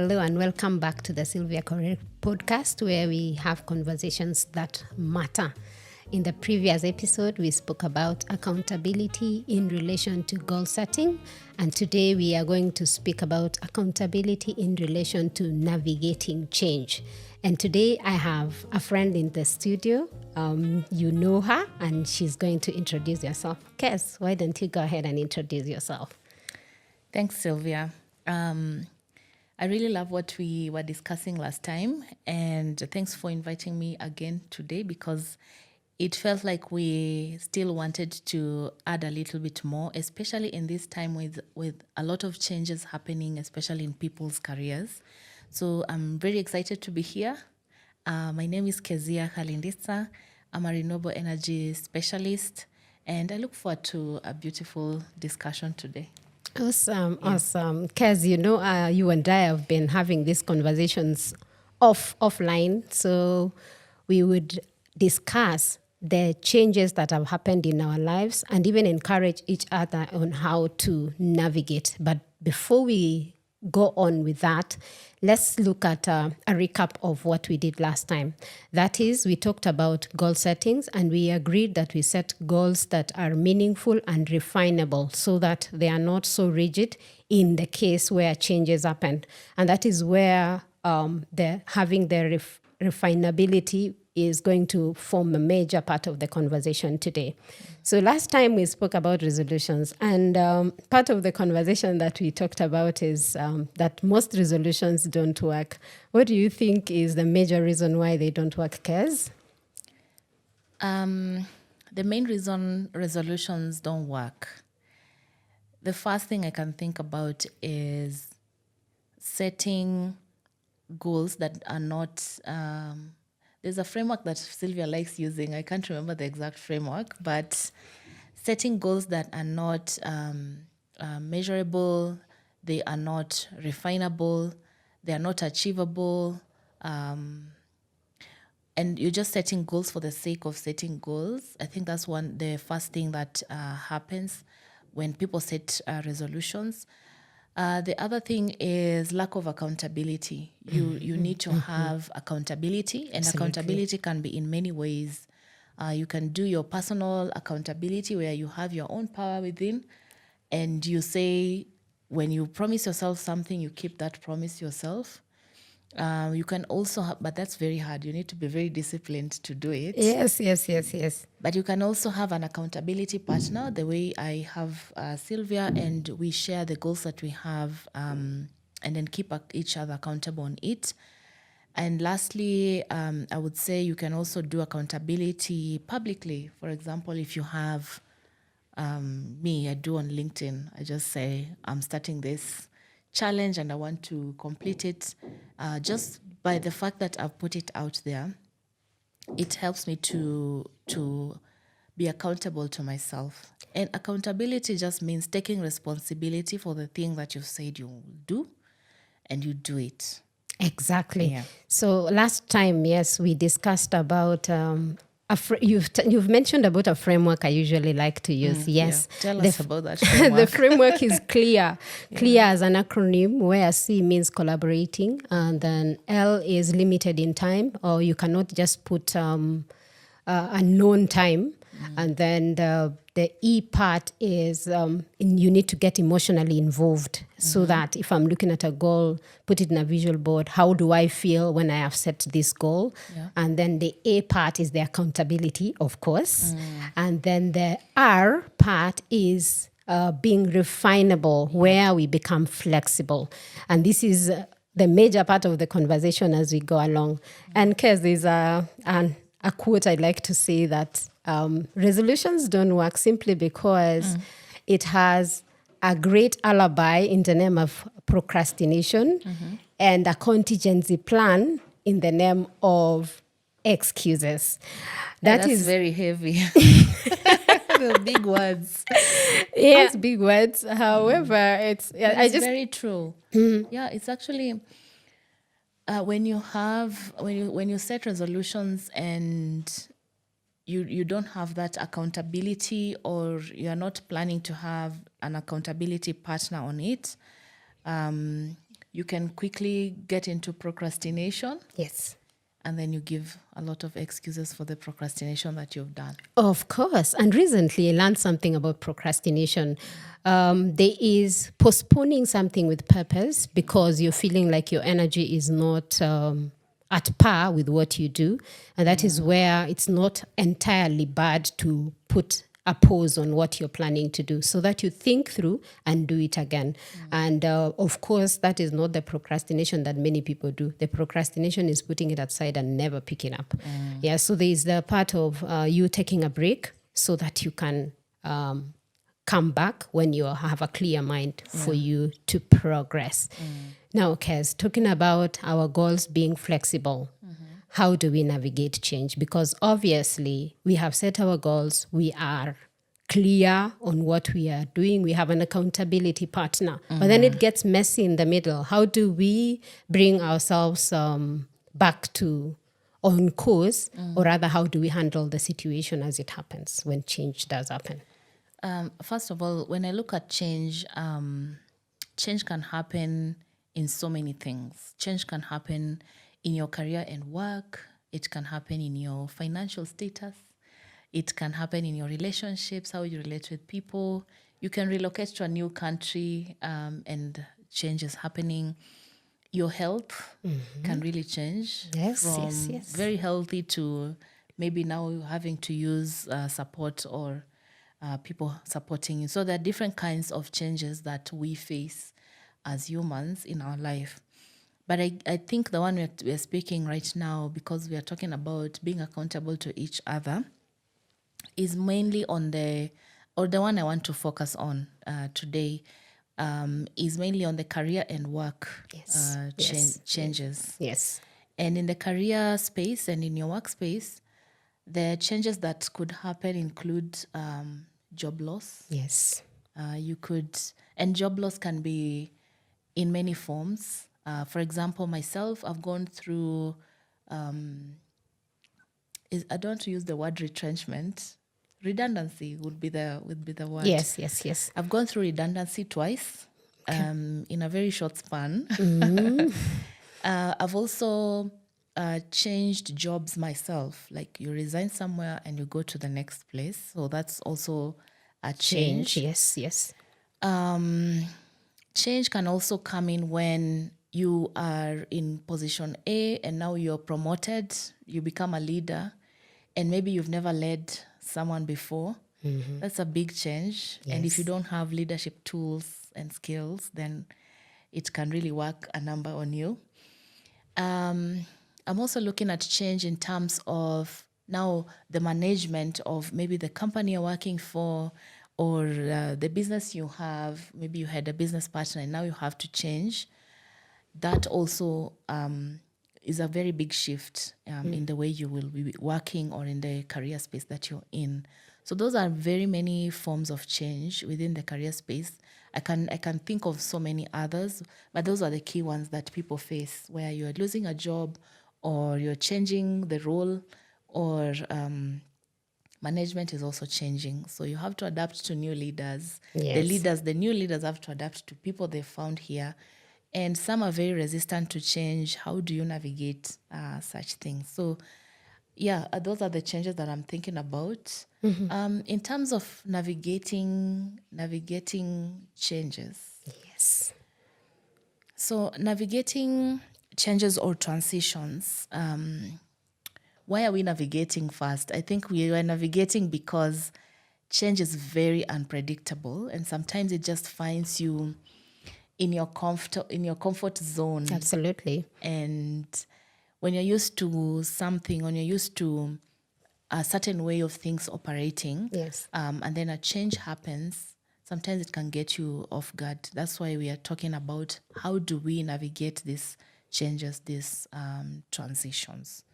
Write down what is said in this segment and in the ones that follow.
Hello and welcome back to the Sylvia Correct podcast, where we have conversations that matter. In the previous episode, we spoke about accountability in relation to goal setting, and today we are going to speak about accountability in relation to navigating change. And today I have a friend in the studio. You know her, and she's going to introduce herself. Kez, why don't you go ahead and introduce yourself? Thanks, Sylvia. I really love what we were discussing last time, and thanks for inviting me again today, because it felt like we still wanted to add a little bit more, especially in this time with a lot of changes happening, especially in people's careers. So I'm very excited to be here. My name is Keziah Khalinditsa. I'm a renewable energy specialist, and I look forward to a beautiful discussion today. Awesome. Kez, you and I have been having these conversations offline, so we would discuss the changes that have happened in our lives and even encourage each other on how to navigate. But before we go on with that, let's look at a recap of what we did last time. That is, we talked about goal settings, and we agreed that we set goals that are meaningful and refinable so that they are not so rigid in the case where changes happen. And that is where having the refinability is going to form a major part of the conversation today. So last time we spoke about resolutions, and part of the conversation that we talked about is that most resolutions don't work. What do you think is the major reason why they don't work, Kez? The main reason resolutions don't work, the first thing I can think about is setting goals that are not... there's a framework that Sylvia likes using. I can't remember the exact framework, but setting goals that are not measurable, they are not refinable, they are not achievable, and you're just setting goals for the sake of setting goals. I think that's the first thing that happens when people set resolutions. The other thing is lack of accountability. You need to have accountability, and Absolutely. accountability can be in many ways. You can do your personal accountability where you have your own power within, and you say, when you promise yourself something, you keep that promise yourself. You can also but that's very hard. You need to be very disciplined to do it. Yes. But you can also have an accountability partner, the way I have Sylvia, and we share the goals that we have, and then keep each other accountable on it. And lastly, I would say you can also do accountability publicly. For example, if you have I do on LinkedIn, I just say, I'm starting this challenge and I want to complete it. Just by the fact that I've put it out there, it helps me to be accountable to myself. And accountability just means taking responsibility for the thing that you've said you will do, and you do it. Exactly. Yeah. So last time, yes, we discussed about you've mentioned about a framework I usually like to use. Yes. Yeah. Tell us about that The framework. framework is CLEAR. CLEAR as an acronym, where C means collaborating, and then L is limited in time, or you cannot just put a known time. And then the E part is you need to get emotionally involved, so that if I'm looking at a goal, put it in a visual board, how do I feel when I have set this goal? Yeah. And then the A part is the accountability, of course. And then the R part is being refinable, where we become flexible. And this is the major part of the conversation as we go along. And Kez, there's a quote I'd like to say that resolutions don't work simply because it has a great alibi in the name of procrastination and a contingency plan in the name of excuses. That's very heavy. The big words. Yes, big words. However, it's very true. Yeah, it's actually when you set resolutions and you don't have that accountability, or you are not planning to have an accountability partner on it, you can quickly get into procrastination. Yes. And then you give a lot of excuses for the procrastination that you've done. Of course. And recently I learned something about procrastination. There is postponing something with purpose because you're feeling like your energy is not at par with what you do. And that is where it's not entirely bad to put a pause on what you're planning to do so that you think through and do it again. And of course, that is not the procrastination that many people do. The procrastination is putting it aside and never picking up. Yeah, so there is the part of you taking a break so that you can come back when you have a clear mind for you to progress. Now, Kez, talking about our goals being flexible, how do we navigate change? Because obviously we have set our goals. We are clear on what we are doing. We have an accountability partner. But then it gets messy in the middle. How do we bring ourselves back to on course? Or rather, how do we handle the situation as it happens when change does happen? First of all, when I look at change, change can happen in so many things. Change can happen in your career and work. It can happen in your financial status. It can happen in your relationships, how you relate with people. You can relocate to a new country and change is happening. Your health can really change from very healthy to maybe now having to use support or people supporting you. So there are different kinds of changes that we face as humans in our life. But I think the one we're speaking right now, because we are talking about being accountable to each other, is mainly on the one I want to focus on today, is mainly on the career and work changes. Yes. And in the career space and in your workspace, the changes that could happen include job loss. Yes. And job loss can be in many forms. For example, myself, I've gone through, I don't want to use the word retrenchment. Redundancy would be the word. Yes. I've gone through redundancy twice in a very short span. I've also changed jobs myself. Like you resign somewhere and you go to the next place. So that's also a change. Yes. Change can also come in when you are in position A and now you're promoted, you become a leader, and maybe you've never led someone before. That's a big change. Yes. And if you don't have leadership tools and skills, then it can really work a number on you. I'm also looking at change in terms of now the management of maybe the company you're working for or the business you have. Maybe you had a business partner and now you have to change. That also is a very big shift in the way you will be working or in the career space that you're in. So those are very many forms of change within the career space. I can think of so many others, but those are the key ones that people face, where you're losing a job or you're changing the role or management is also changing. So you have to adapt to new leaders. Yes. The new leaders have to adapt to people they found here. And some are very resistant to change. How do you navigate such things? So, those are the changes that I'm thinking about. In terms of navigating changes. Yes. So, navigating changes or transitions. Why are we navigating first? I think we are navigating because change is very unpredictable, and sometimes it just finds you in your comfort zone. Absolutely. And when you're used to something, when you're used to a certain way of things operating, Yes. And then a change happens, sometimes it can get you off guard. That's why we are talking about how do we navigate these changes, these transitions.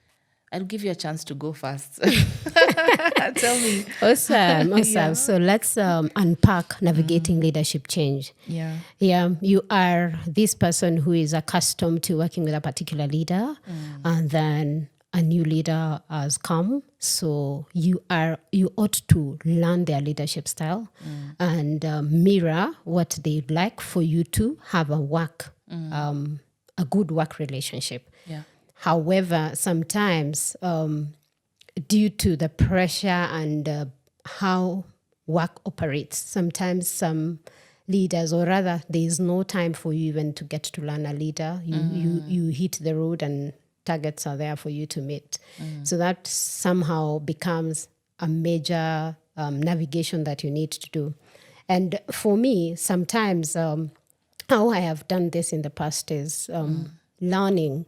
I'll give you a chance to go first. Tell me. Awesome. Yeah. So let's unpack navigating leadership change. Yeah. Yeah, you are this person who is accustomed to working with a particular leader, and then a new leader has come. So you ought to learn their leadership style and mirror what they'd like for you to have a work a good work relationship. Yeah. However, sometimes due to the pressure and how work operates, sometimes some leaders, or rather, there is no time for you even to get to learn a leader. You hit the road and targets are there for you to meet. So that somehow becomes a major navigation that you need to do. And for me, sometimes how I have done this in the past is learning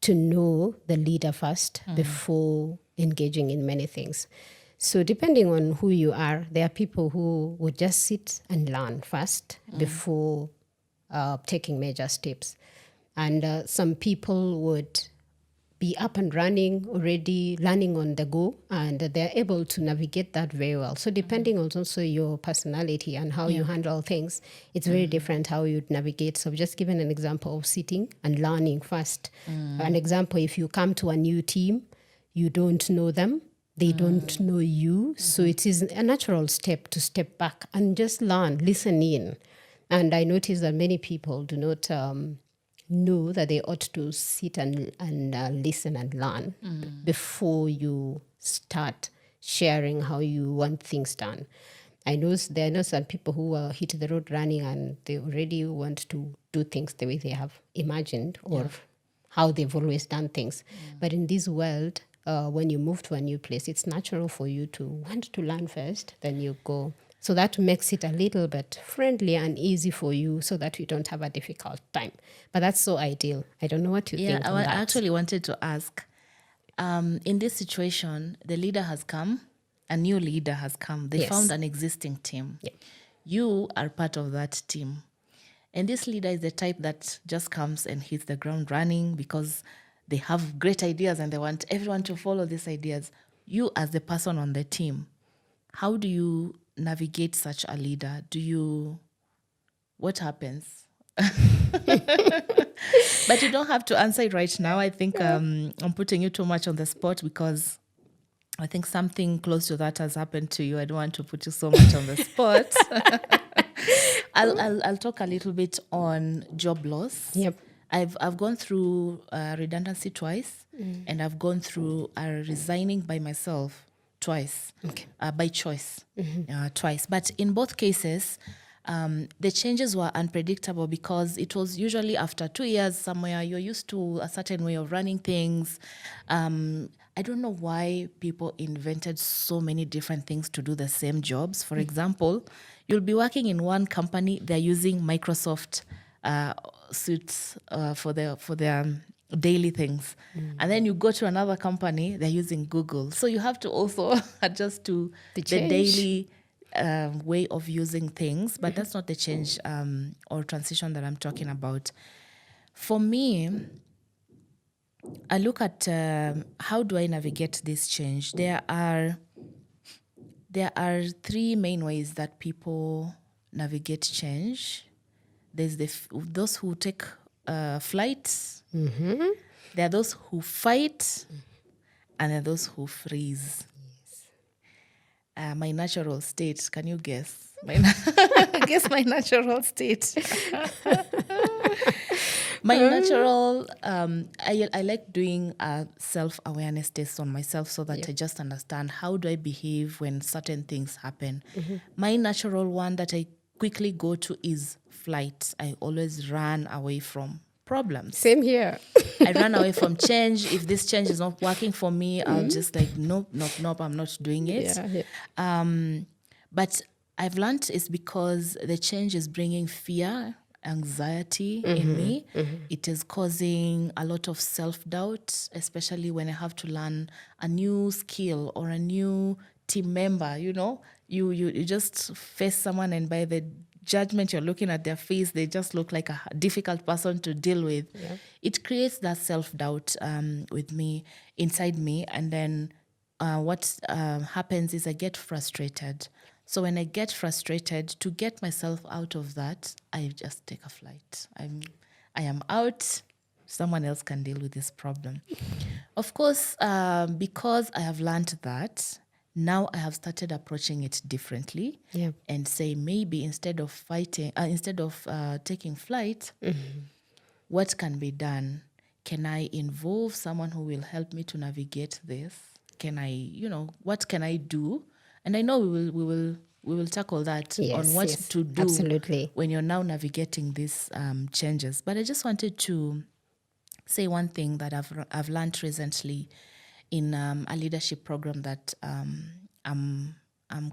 to know the leader first before engaging in many things. So depending on who you are, there are people who would just sit and learn first before taking major steps. And some people would be up and running already, learning on the go, and they're able to navigate that very well. So depending on also your personality and how you handle things, it's very different how you'd navigate. So I've just given an example of sitting and learning first. An example, if you come to a new team, you don't know them, they don't know you. So it is a natural step to step back and just learn, listen in. And I notice that many people do not know that they ought to sit and listen and learn before you start sharing how you want things done. I know there are no some people who hit the road running and they already want to do things the way they have imagined or how they've always done things. But in this world, when you move to a new place, it's natural for you to want to learn first, then you go. So that makes it a little bit friendly and easy for you so that you don't have a difficult time. But that's so ideal. I don't know what you think on that. I actually wanted to ask, in this situation, the leader has come, a new leader has come. They found an existing team. Yeah. You are part of that team. And this leader is the type that just comes and hits the ground running because they have great ideas and they want everyone to follow these ideas. You as the person on the team, how do you navigate such a leader? What happens? But you don't have to answer it right now. I think I'm putting you too much on the spot because I think something close to that has happened to you. I don't want to put you so much on the spot. I'll talk a little bit on job loss. Yep. I've gone through redundancy twice, and I've gone through resigning by myself twice, by choice, twice. But in both cases, the changes were unpredictable because it was usually after 2 years somewhere, you're used to a certain way of running things. I don't know why people invented so many different things to do the same jobs. For example, you'll be working in one company, they're using Microsoft suits for their daily things. And then you go to another company, they're using Google. So you have to also adjust to the daily way of using things. But that's not the change or transition that I'm talking about. For me, I look at how do I navigate this change. There are 3 main ways that people navigate change. There's those who take flights. There are those who fight, and there are those who freeze. My natural state, can you guess? Guess my natural state. My natural, I like doing a self-awareness test on myself so that I just understand how do I behave when certain things happen. My natural one that I quickly go to is flight. I always run away from problems. Same here. I run away from change. If this change is not working for me, I'll just nope, I'm not doing it. But I've learned it's because the change is bringing fear, anxiety in me. It is causing a lot of self-doubt, especially when I have to learn a new skill or a new team member. You just face someone, and by the judgment you're looking at their face, they just look like a difficult person to deal with. It creates that self-doubt inside me, and then what happens is I get frustrated. So when I get frustrated, to get myself out of that, I just take a flight. I am out. Someone else can deal with this problem. Of course, because I have learned that, now I have started approaching it differently and say maybe instead of taking flight, what can be done? Can I involve someone who will help me to navigate this? Can I, what can I do? And I know we will tackle that on what to do absolutely. when you're now navigating these changes. But I just wanted to say one thing that I've learned recently in a leadership program that I'm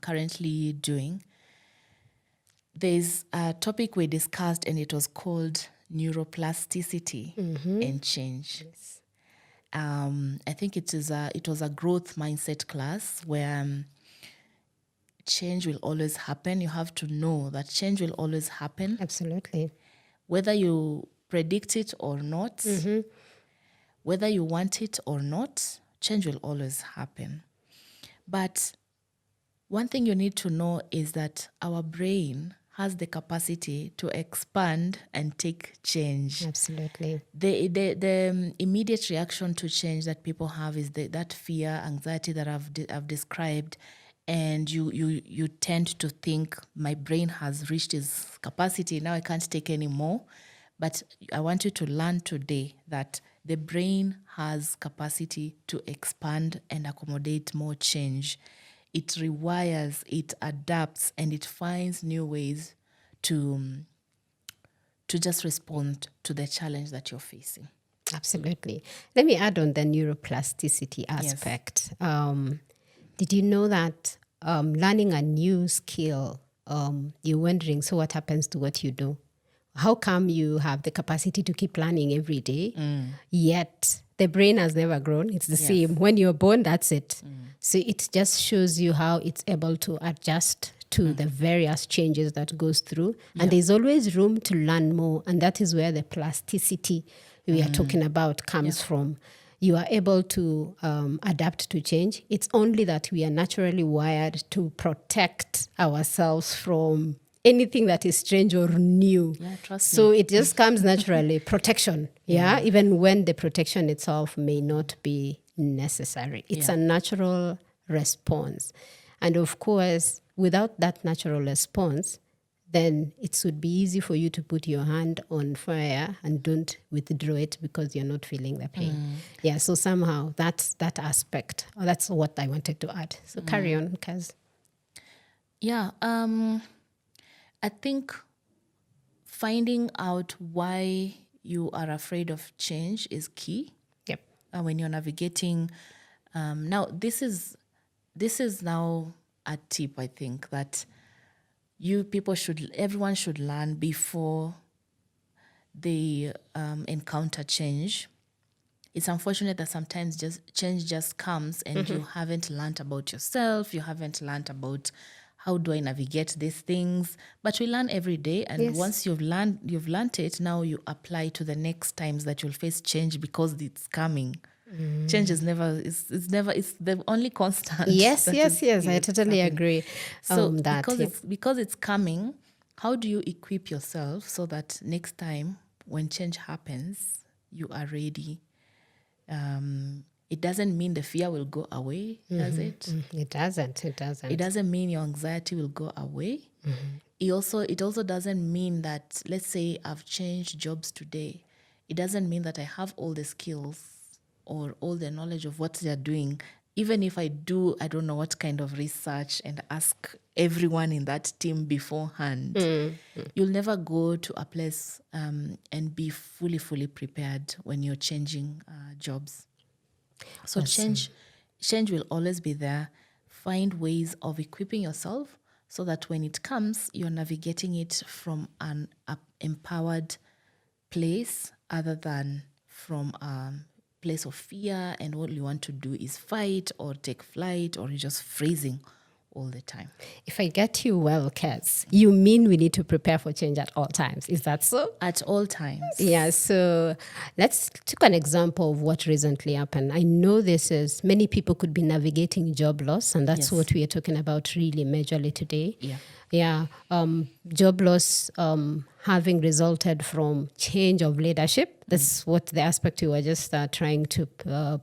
currently doing. There's a topic we discussed, and it was called neuroplasticity and change. Yes. I think it was a growth mindset class where change will always happen. You have to know that change will always happen. Absolutely. Whether you predict it or not, whether you want it or not, change will always happen. But one thing you need to know is that our brain has the capacity to expand and take change. Absolutely. The immediate reaction to change that people have is that fear, anxiety that I've described, and you tend to think my brain has reached its capacity, now I can't take any more. But I want you to learn today that the brain has capacity to expand and accommodate more change. It rewires, it adapts, and it finds new ways to just respond to the challenge that you're facing. Absolutely. Let me add on the neuroplasticity aspect. Yes. Did you know that learning a new skill, you're wondering, so what happens to what you do? How come you have the capacity to keep learning every day, yet the brain has never grown? It's the same. When you're born, that's it. So it just shows you how it's able to adjust to the various changes that goes through. And there's always room to learn more. And that is where the plasticity we are talking about comes from. You are able to adapt to change. It's only that we are naturally wired to protect ourselves from anything that is strange or new. Yeah, trust so me. It just comes naturally. Protection, even when the protection itself may not be necessary. It's a natural response. And of course, without that natural response, then it would be easy for you to put your hand on fire and don't withdraw it because you're not feeling the pain. Yeah, so somehow that's that aspect. That's what I wanted to add. So carry on, Kaz. Yeah, I think finding out why you are afraid of change is key. Yep. When you're navigating, now this is now a tip, I think, that everyone should learn before they encounter change. It's unfortunate that sometimes change just comes and you haven't learned about yourself, you haven't learned about how do I navigate these things? But we learn every day, and once you've learned it, now you apply to the next times that you'll face change because it's coming. Change is it's the only constant. Yes, I totally agree. So because it's coming, how do you equip yourself so that next time when change happens, you are ready? It doesn't mean the fear will go away, does it? It doesn't. It doesn't mean your anxiety will go away. It also doesn't mean that, let's say I've changed jobs today. It doesn't mean that I have all the skills or all the knowledge of what they're doing. Even if I do, I don't know what kind of research and ask everyone in that team beforehand. You'll never go to a place and be fully prepared when you're changing jobs. So awesome. Change will always be there. Find ways of equipping yourself so that when it comes, you're navigating it from an empowered place other than from a place of fear, and all you want to do is fight or take flight, or you're just freezing all the time. If I get you well, Kaz, you mean we need to prepare for change at all times. Is that so? At all times. Yeah, so let's take an example of what recently happened. I know many people could be navigating job loss, and that's what we are talking about really majorly today. Yeah. Job loss having resulted from change of leadership. That's what the aspect we were just trying to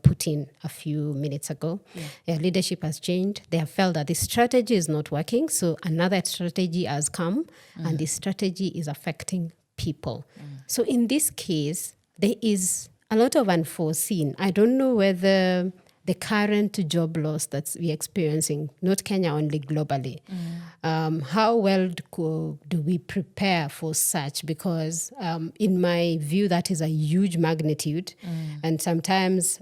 put in a few minutes ago. Leadership has changed. They have felt that this strategy is not working, so another strategy has come, and this strategy is affecting people. So in this case, there is a lot of unforeseen. I don't know whether the current job loss that we're experiencing, not Kenya only, globally, how well do we prepare for such? Because in my view, that is a huge magnitude. And sometimes,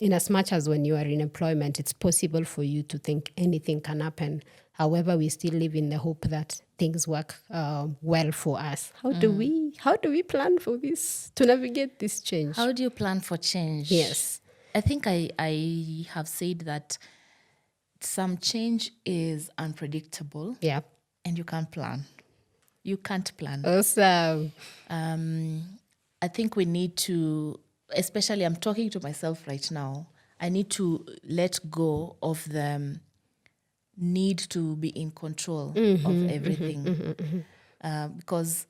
in as much as when you are in employment, it's possible for you to think anything can happen. However, we still live in the hope that things work well for us. How do we plan for this, to navigate this change? How do you plan for change? Yes. I think I have said that some change is unpredictable. Yeah. And you can't plan. You can't plan. Awesome. I think we need to, especially I'm talking to myself right now, I need to let go of the need to be in control of everything. Because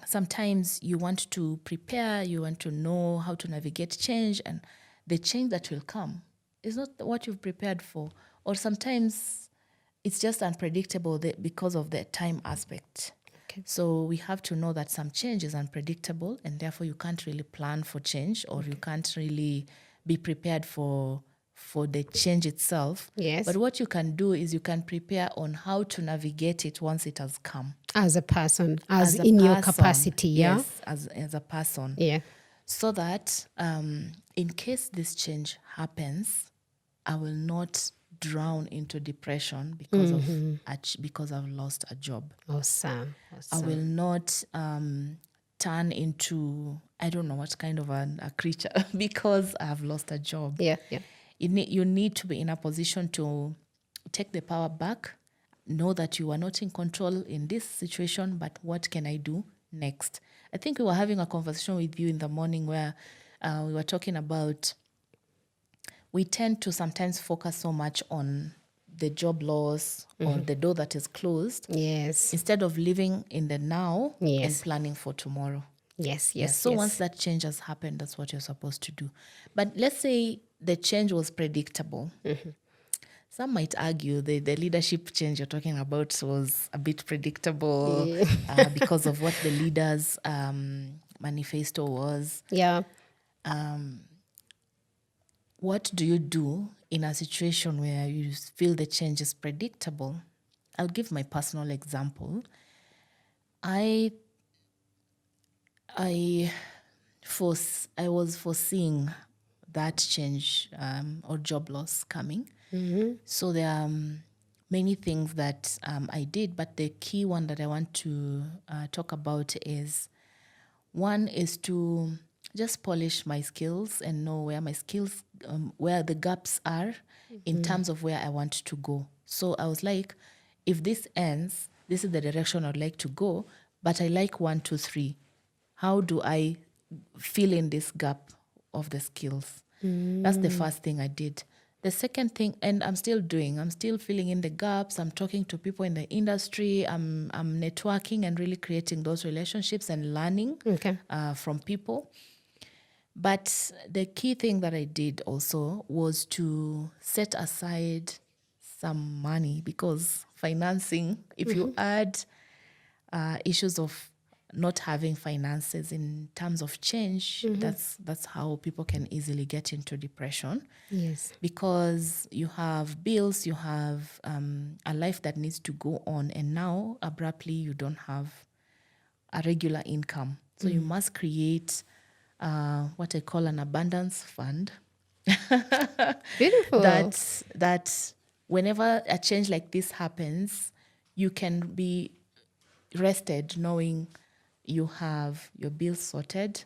sometimes you want to prepare, you want to know how to navigate change, and the change that will come is not what you've prepared for. Or sometimes it's just unpredictable because of the time aspect. Okay. So we have to know that some change is unpredictable, and therefore you can't really plan for change, or you can't really be prepared for the change itself. Yes. But what you can do is you can prepare on how to navigate it once it has come. As a person, as a in your person, capacity, yeah? Yes, as a person. Yeah. So that in case this change happens, I will not drown into depression because I've lost a job. Awesome. I will not turn into, I don't know what kind of a creature because I have lost a job. Yeah, yeah. You need to be in a position to take the power back, know that you are not in control in this situation, but what can I do next? I think we were having a conversation with you in the morning where we were talking about, we tend to sometimes focus so much on the job loss or the door that is closed, Yes. instead of living in the now Yes. and planning for tomorrow. Yes. So once that change has happened, that's what you're supposed to do. But let's say the change was predictable. Some might argue the leadership change you're talking about was a bit predictable because of what the leaders' manifesto was. Yeah. What do you do in a situation where you feel the change is predictable? I'll give my personal example. I was foreseeing that change or job loss coming. So there are many things that I did, but the key one that I want to talk about is, one is to just polish my skills and know where my skills, where the gaps are in terms of where I want to go. So I was like, if this ends, this is the direction I'd like to go, but I like 1, 2, 3. How do I fill in this gap of the skills? That's the first thing I did. The second thing, and I'm still filling in the gaps. I'm talking to people in the industry. I'm networking and really creating those relationships and learning from people. But the key thing that I did also was to set aside some money, because financing, if you add issues of not having finances in terms of change, that's how people can easily get into depression. Yes. Because you have bills, you have a life that needs to go on, and now abruptly you don't have a regular income. So you must create what I call an abundance fund. Beautiful. That whenever a change like this happens, you can be rested knowing you have your bills sorted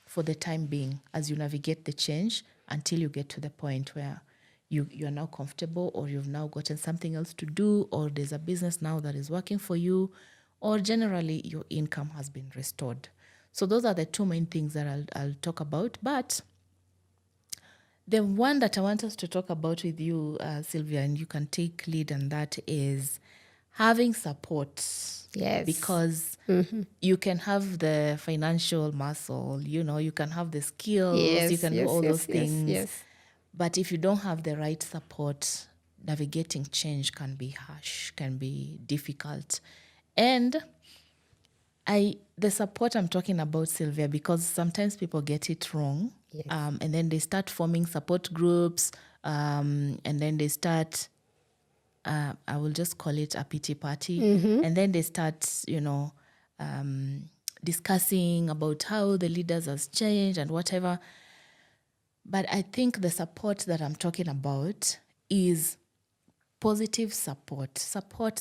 for the time being as you navigate the change until you get to the point where you're now comfortable, or you've now gotten something else to do, or there's a business now that is working for you, or generally your income has been restored. So those are the two main things that I'll talk about. But the one that I want us to talk about with you, Sylvia, and you can take lead on that, is having support. Yes. Because you can have the financial muscle, you can have the skills, you can do all those things. Yes. But if you don't have the right support, navigating change can be harsh, can be difficult. And The support I'm talking about, Sylvia, because sometimes people get it wrong. Yes. And then they start forming support groups, and then they start, I will just call it a pity party. And then they start, discussing about how the leaders has changed and whatever. But I think the support that I'm talking about is positive support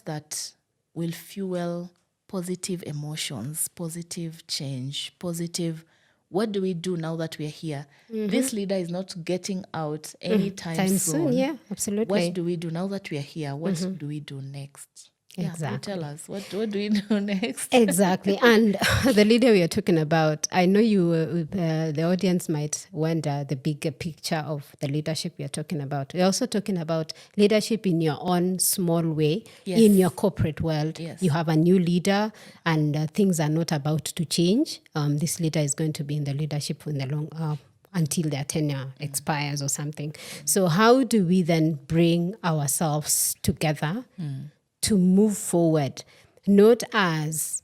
that will fuel positive emotions, positive change, positive. What do we do now that we're here? This leader is not getting out anytime soon. Yeah, absolutely. What do we do now that we're here? What do we do next? Yeah, Exactly. you tell us, what do we do next? Exactly. And the leader we are talking about, I know the audience might wonder the bigger picture of the leadership we are talking about. We're also talking about leadership in your own small way, Yes. in your corporate world. Yes. You have a new leader and things are not about to change. This leader is going to be in the leadership in the long until their tenure expires or something. So how do we then bring ourselves together to move forward, not as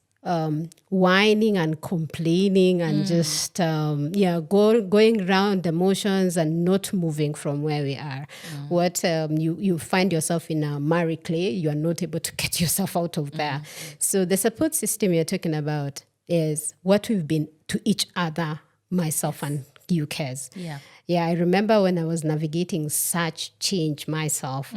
whining and complaining and just going around the motions and not moving from where we are. What you find yourself in a mire clay, you are not able to get yourself out of there. So the support system you're talking about is what we've been to each other, myself and you, Kez. Yeah, I remember when I was navigating such change myself,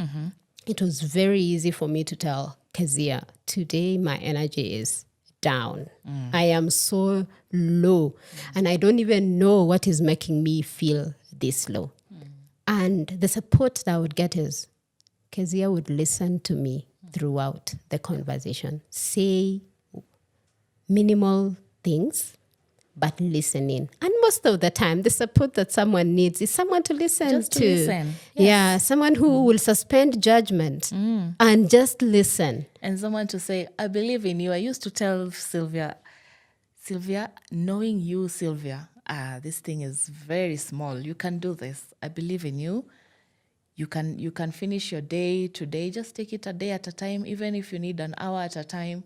it was very easy for me to tell Keziah, today my energy is down. I am so low and I don't even know what is making me feel this low. And the support that I would get is Keziah would listen to me throughout the conversation, say minimal things, but listening. And most of the time, the support that someone needs is someone to listen Just to listen. Yes. Yeah, someone who will suspend judgment and just listen. And someone to say, I believe in you. I used to tell Sylvia, knowing you, Sylvia, this thing is very small. You can do this. I believe in you. You can finish your day today. Just take it a day at a time. Even if you need an hour at a time,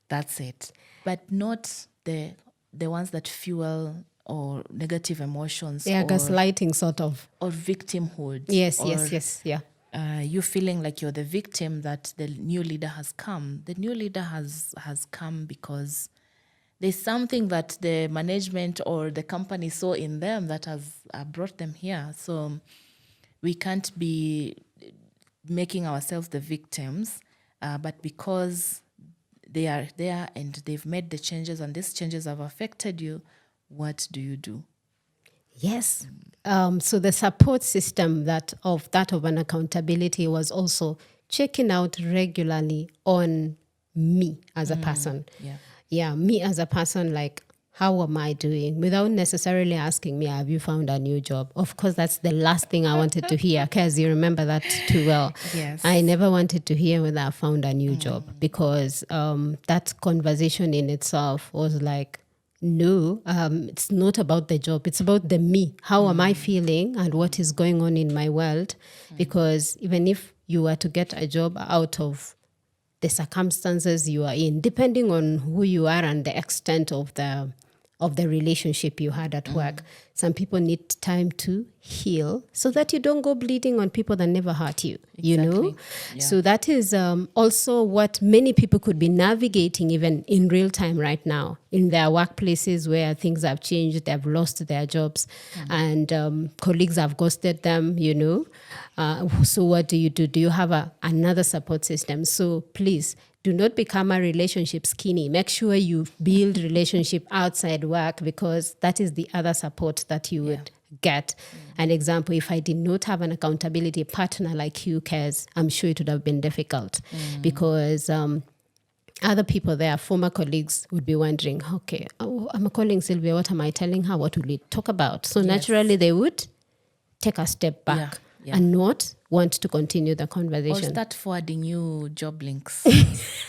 that's it. But not the ones that fuel or negative emotions. Yeah, or gaslighting sort of. Or victimhood. Yes, or, yes, yeah. You feeling like you're the victim that the new leader has come. The new leader has come because there's something that the management or the company saw in them that has brought them here. So we can't be making ourselves the victims, but because they are there and they've made the changes and these changes have affected you, what do you do? Yes. So the support system of an accountability was also checking out regularly on me as a person. Yeah, me as a person, like, how am I doing? Without necessarily asking me, have you found a new job? Of course, that's the last thing I wanted to hear, because you remember that too well. Yes. I never wanted to hear whether I found a new job, because that conversation in itself was like, no, it's not about the job. It's about the me. How am I feeling and what is going on in my world? Because even if you were to get a job out of the circumstances you are in, depending on who you are and the extent of the relationship you had at work, some people need time to heal so that you don't go bleeding on people that never hurt you, you know? Yeah. So that is also what many people could be navigating even in real time right now in their workplaces where things have changed, they've lost their jobs and colleagues have ghosted them, you know? So what do? Do you have another support system? So please, do not become a relationship skinny. Make sure you build relationship outside work, because that is the other support that you would get. An example, if I did not have an accountability partner like you, Kez, I'm sure it would have been difficult because other people there, former colleagues, would be wondering, okay, I'm calling Sylvia, what am I telling her? What will we talk about? So naturally they would take a step back and not want to continue the conversation. Or start forwarding you job links.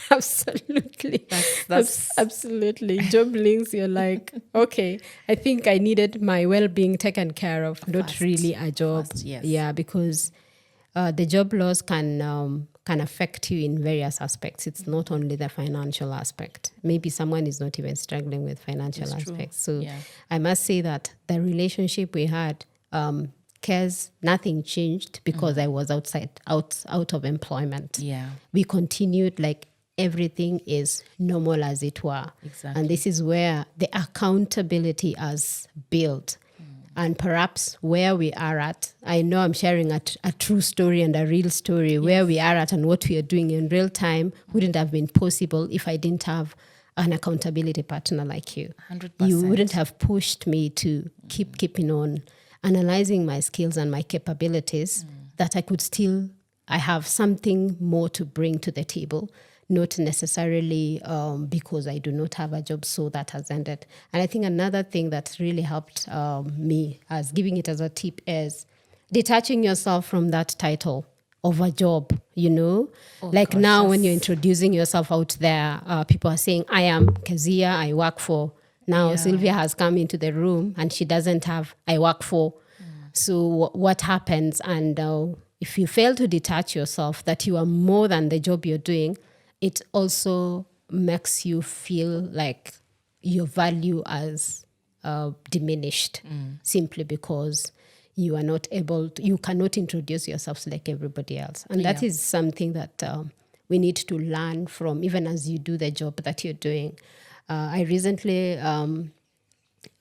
Absolutely. That's absolutely. Job links, you're like, okay, I think I needed my well-being taken care of, not really a job. Yes. Yeah, because the job loss can can affect you in various aspects. It's not only the financial aspect. Maybe someone is not even struggling with financial aspects. So I must say that the relationship we had, Kez, nothing changed because I was out of employment. Yeah. We continued like everything is normal as it were. Exactly. And this is where the accountability has built. And perhaps where we are at, I know I'm sharing a true story and a real story. Where we are at and what we are doing in real time wouldn't have been possible if I didn't have an accountability partner like you. 100%. You wouldn't have pushed me to keeping on analyzing my skills and my capabilities that I have something more to bring to the table. Not necessarily because I do not have a job, so that has ended. And I think another thing that really helped me, as giving it as a tip, is detaching yourself from that title of a job, now when you're introducing yourself out there, people are saying, I am Keziah, I work for. Now Sylvia has come into the room and she doesn't have, I work for. So what happens? And if you fail to detach yourself, that you are more than the job you're doing, it also makes you feel like your value as diminished simply because you are not you cannot introduce yourselves like everybody else. And that is something that we need to learn from, even as you do the job that you're doing. I recently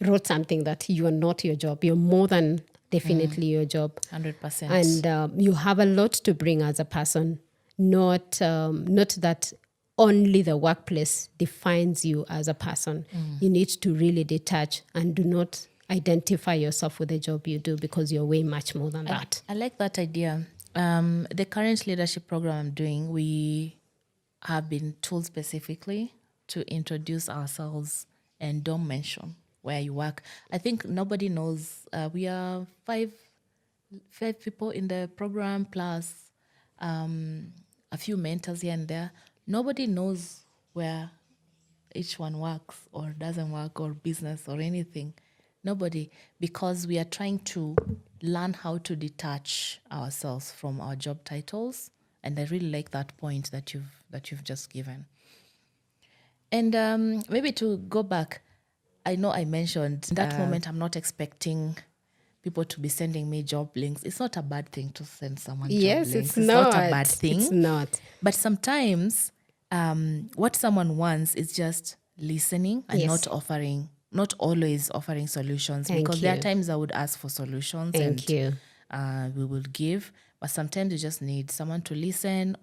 wrote something that you are not your job. You're more than definitely your job. 100%. And you have a lot to bring as a person. Not that only the workplace defines you as a person. You need to really detach and do not identify yourself with the job you do because you're way much more than that. I like that idea. The current leadership program I'm doing, we have been told specifically to introduce ourselves and don't mention where you work. I think nobody knows. We are five people in the program plus a few mentors here and there. Nobody knows where each one works or doesn't work or business or anything. Nobody, because we are trying to learn how to detach ourselves from our job titles. And I really like that point that you've just given. And maybe to go back, I know I mentioned that moment I'm not expecting people to be sending me job links. It's not a bad thing to send someone job links. It's not a bad thing. It's not. But sometimes what someone wants is just listening and not always offering solutions. Because there are times I would ask for solutions we will give. But sometimes you just need someone to listen,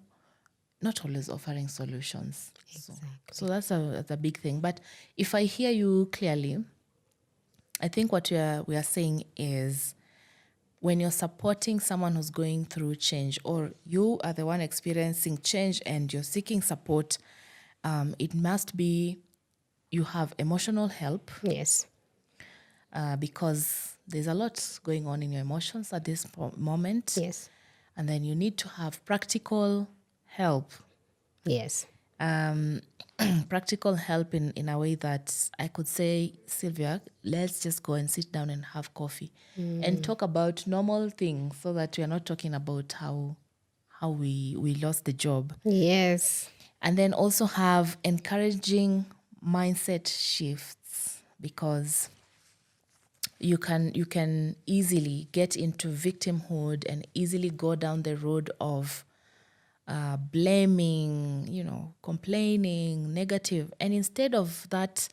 not always offering solutions. Exactly. So that's a big thing. But if I hear you clearly, I think what we are saying is when you're supporting someone who's going through change, or you are the one experiencing change and you're seeking support, it must be you have emotional help. Yes. Because there's a lot going on in your emotions at this moment. Yes. And then you need to have practical help. Yes. Practical help in a way that I could say, Sylvia, let's just go and sit down and have coffee and talk about normal things so that we are not talking about how we lost the job. Yes. And then also have encouraging mindset shifts, because you can easily get into victimhood and easily go down the road of blaming, complaining, negative. And instead of that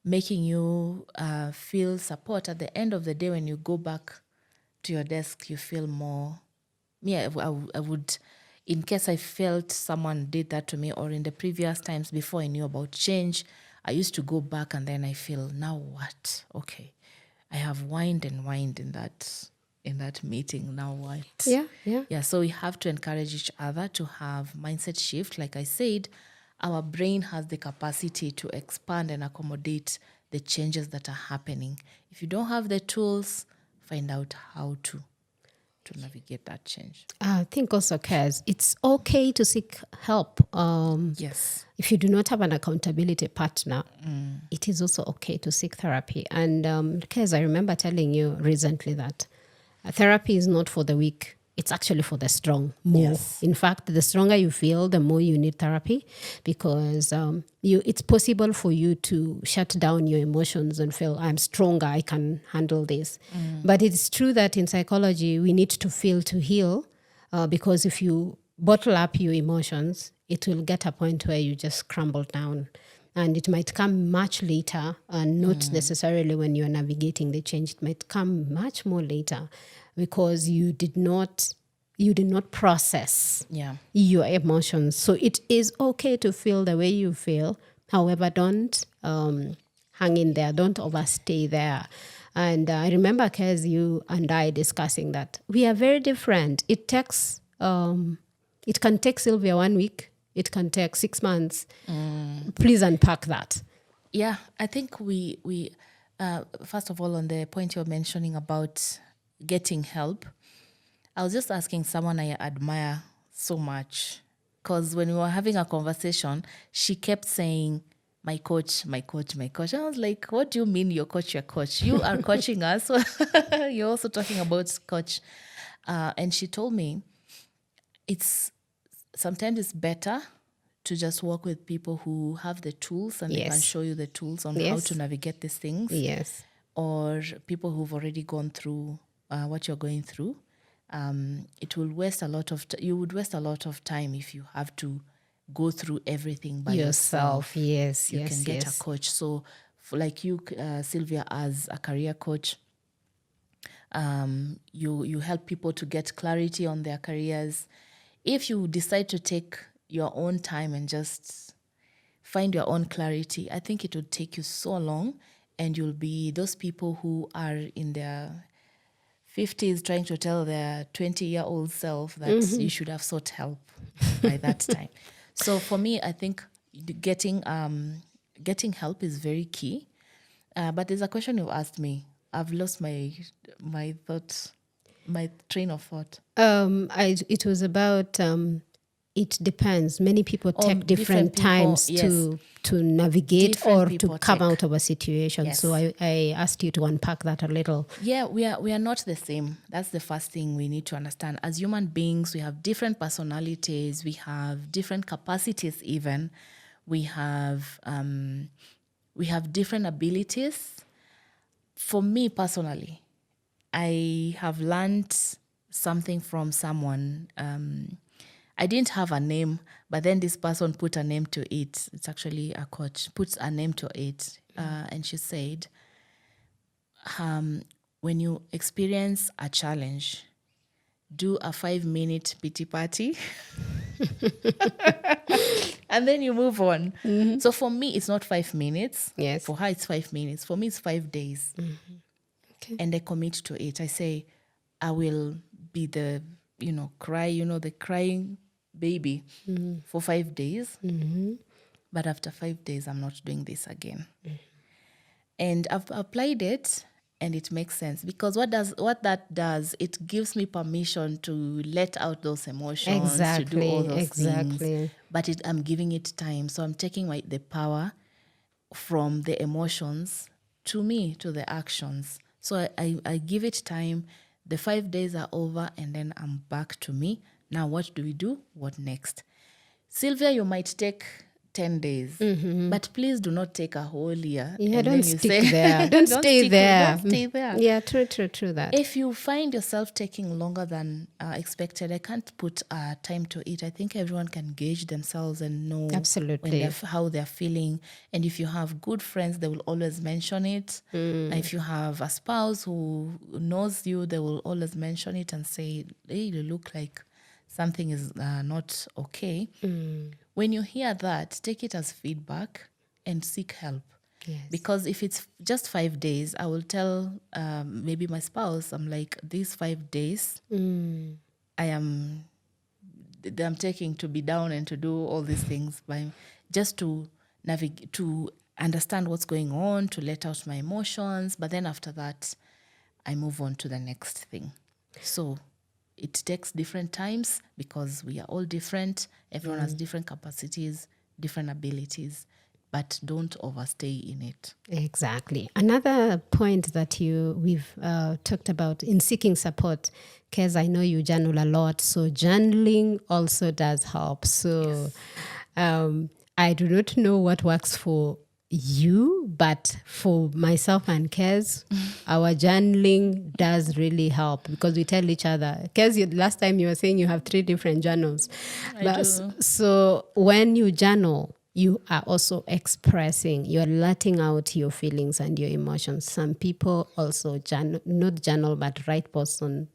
making you feel support, at the end of the day, when you go back to your desk, you feel more. I would, in case I felt someone did that to me, or in the previous times before I knew about change, I used to go back and then I feel, now what? Okay, I have whined in that meeting. Now what? Yeah. So we have to encourage each other to have mindset shift. Like I said, our brain has the capacity to expand and accommodate the changes that are happening. If you don't have the tools, find out how to navigate that change. I think also, Kaz, it's okay to seek help. Yes. If you do not have an accountability partner, it is also okay to seek therapy. And Kaz, I remember telling you recently that therapy is not for the weak. it's actually for the strong more. Yes. In fact, the stronger you feel, the more you need therapy, because it's possible for you to shut down your emotions and feel, I'm stronger, I can handle this. But it's true that in psychology, we need to feel to heal, because if you bottle up your emotions, it will get a point where you just crumble down. And it might come much later, and not necessarily when you're navigating the change. It might come much more later because you did not process Yeah. your emotions. So it is okay to feel the way you feel. However, don't hang in there. Don't overstay there. And I remember, Kez, you and I discussing that we are very different. It takes, it can take Sylvia 1 week. It can take 6 months. Please unpack that. Yeah, I think we first of all, on the point you're mentioning about getting help, I was just asking someone I admire so much, because when we were having a conversation, she kept saying, my coach, my coach, my coach. I was like, what do you mean your coach, your coach? You are coaching us. You're also talking about coach. And she told me sometimes it's better to just work with people who have the tools and they can Yes. show you the tools on how Yes. to navigate these things. Yes. Or people who've already gone through what you're going through. It will waste a lot of you would waste a lot of time if you have to go through everything by yourself. Yes. You Yes. can get Yes. a coach. So for like you, Sylvia, as a career coach, you help people to get clarity on their careers. If you decide to take your own time and just find your own clarity, I think it would take you so long, and you'll be those people who are in their 50s trying to tell their 20-year-old self that you should have sought help by that time. So for me, I think getting help is very key. But there's a question you asked me. I've lost my thought, my train of thought. It was about it depends. Many people take different different people, times yes. to navigate Different or to people come take. out of a situation. Yes. So I asked you to unpack that a little. Yeah, we are not the same. That's the first thing we need to understand. As human beings, we have different personalities. We have different capacities. Even we have different abilities. For me personally, I have learned something from someone. I didn't have a name, but then this person put a name to it. It's actually a coach, puts a name to it. And she said, when you experience a challenge, do a 5-minute pity party and then you move on. So for me, it's not 5 minutes. Yes. For her, it's 5 minutes. For me, it's 5 days. Okay. And I commit to it. I say, I will be the, the crying baby for 5 days. But after 5 days, I'm not doing this again. And I've applied it, and it makes sense, because what that does, it gives me permission to let out those emotions, to do all those things. But I'm giving it time. So I'm taking the power from the emotions to me, to the actions. So I give it time. The 5 days are over, and then I'm back to me. Now, what do we do? What next? Sylvia, you might take 10 days, but please do not take a whole year. Yeah, and don't then stick there. Don't stay there. Don't stay there. Yeah, true that. If you find yourself taking longer than expected, I can't put time to it. I think everyone can gauge themselves and know Absolutely how they're feeling. And if you have good friends, they will always mention it. If you have a spouse who knows you, they will always mention it and say, hey, you look like something is not okay. When you hear that, take it as feedback and seek help. Yes. Because if it's just 5 days, I will tell maybe my spouse, I'm like, these 5 days, I'm taking to be down and to do all these things, just to navigate, to understand what's going on, to let out my emotions. But then after that, I move on to the next thing. So it takes different times, because we are all different. Everyone has different capacities, different abilities. but don't overstay in it. Exactly. Another point that we've talked about in seeking support, because I know you journal a lot, so journaling also does help. So I do not know what works for you, but for myself and Kez, our journaling does really help because we tell each other. Kez, last time you were saying you have 3 different journals. I do. So when you journal, you are also expressing, you're letting out your feelings and your emotions. Some people also not journal, but write posts on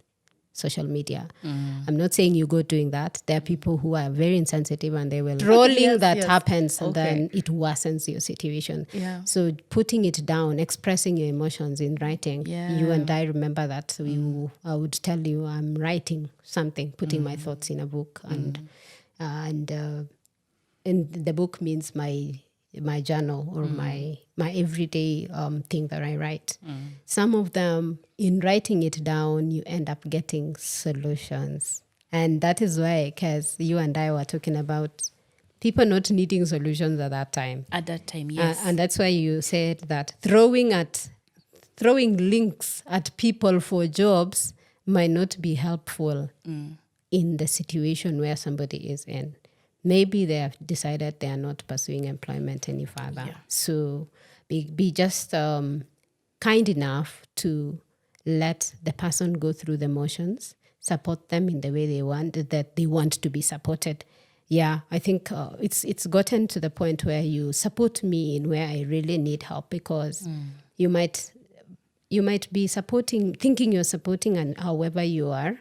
social media. I'm not saying you go doing that. There are people who are very insensitive and they will trolling happens and then it worsens your situation. Yeah. So putting it down, expressing your emotions in writing. Yeah. You and I remember that. I would tell you I'm writing something, putting my thoughts in a book and the book means my journal or my everyday thing that I write. Some of them, in writing it down, you end up getting solutions. And that is why, because you and I were talking about people not needing solutions at that time. At that time, yes. And that's why you said that throwing links at people for jobs might not be helpful in the situation where somebody is in. Maybe they have decided they are not pursuing employment any further. Yeah. So be just kind enough to let the person go through the motions, support them in the way they want to be supported. Yeah, I think it's gotten to the point where you support me in where I really need help because you might be thinking you're supporting, and however you are,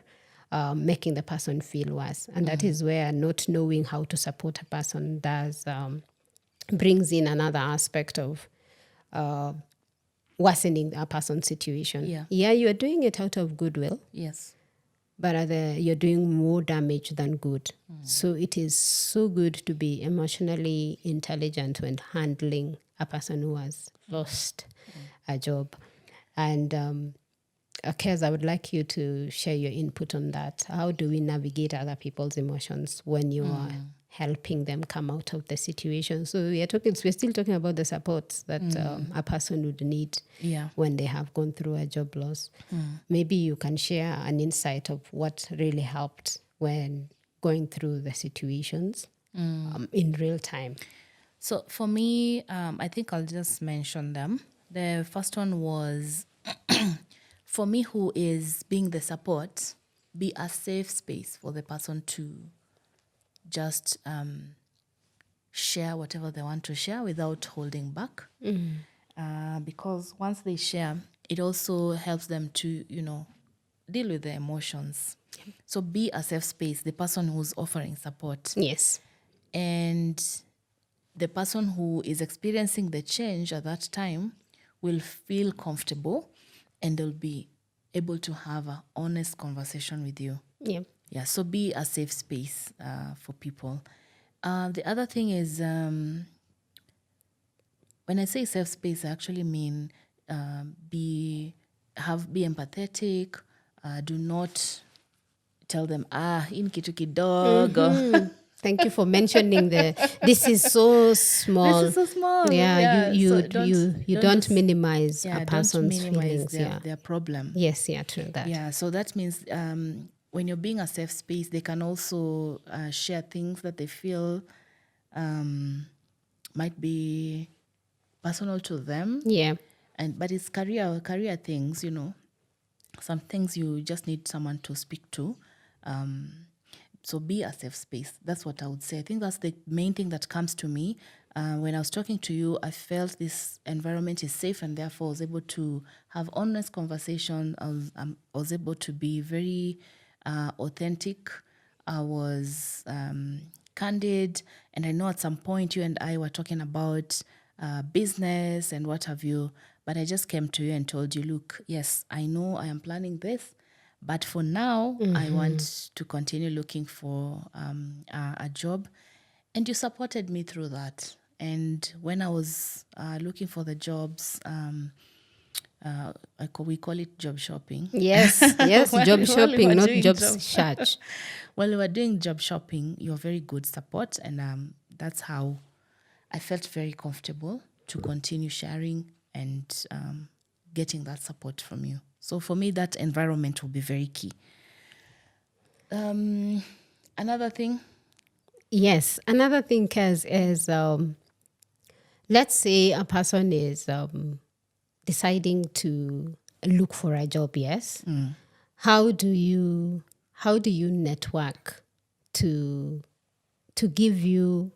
making the person feel worse. And that is where not knowing how to support a person brings in another aspect of worsening a person's situation. Yeah, you are doing it out of goodwill. Yes. But you're doing more damage than good. So it is so good to be emotionally intelligent when handling a person who has lost a job. And Kez, I would like you to share your input on that. How do we navigate other people's emotions when you are helping them come out of the situation? So we're still talking about the supports that a person would need when they have gone through a job loss. Maybe you can share an insight of what really helped when going through the situations in real time. So for me, I think I'll just mention them. The first one was, for me, who is being the support, be a safe space for the person to just share whatever they want to share without holding back. Because once they share, it also helps them to, deal with their emotions. So be a safe space, the person who's offering support. Yes. And the person who is experiencing the change at that time will feel comfortable and they'll be able to have an honest conversation with you. Yeah, so be a safe space for people. The other thing is, when I say safe space, I actually mean be empathetic. Do not tell them, in kitu kidogo. Thank you for mentioning this is so small. This is so small. Yeah, you don't minimize a person's feelings. Their problem. Yes, true that. Yeah, so that means when you're being a safe space, they can also share things that they feel might be personal to them. Yeah. But it's career things, Some things you just need someone to speak to. So be a safe space. That's what I would say. I think that's the main thing that comes to me. When I was talking to you, I felt this environment is safe, and therefore I was able to have honest conversation. I was able to be very authentic. I was candid, and I know at some point you and I were talking about business and what have you, but I just came to you and told you, look, yes, I know I am planning this, but for now, I want to continue looking for a job. And you supported me through that. And when I was looking for the jobs, we call it job shopping. Yes, job shopping, not job search. While we were doing job shopping, you're very good support. And that's how I felt very comfortable to continue sharing and getting that support from you. So for me, that environment will be very key. Another thing? Yes. Another thing, Kez, is let's say a person is deciding to look for a job, yes? How do you network to give you,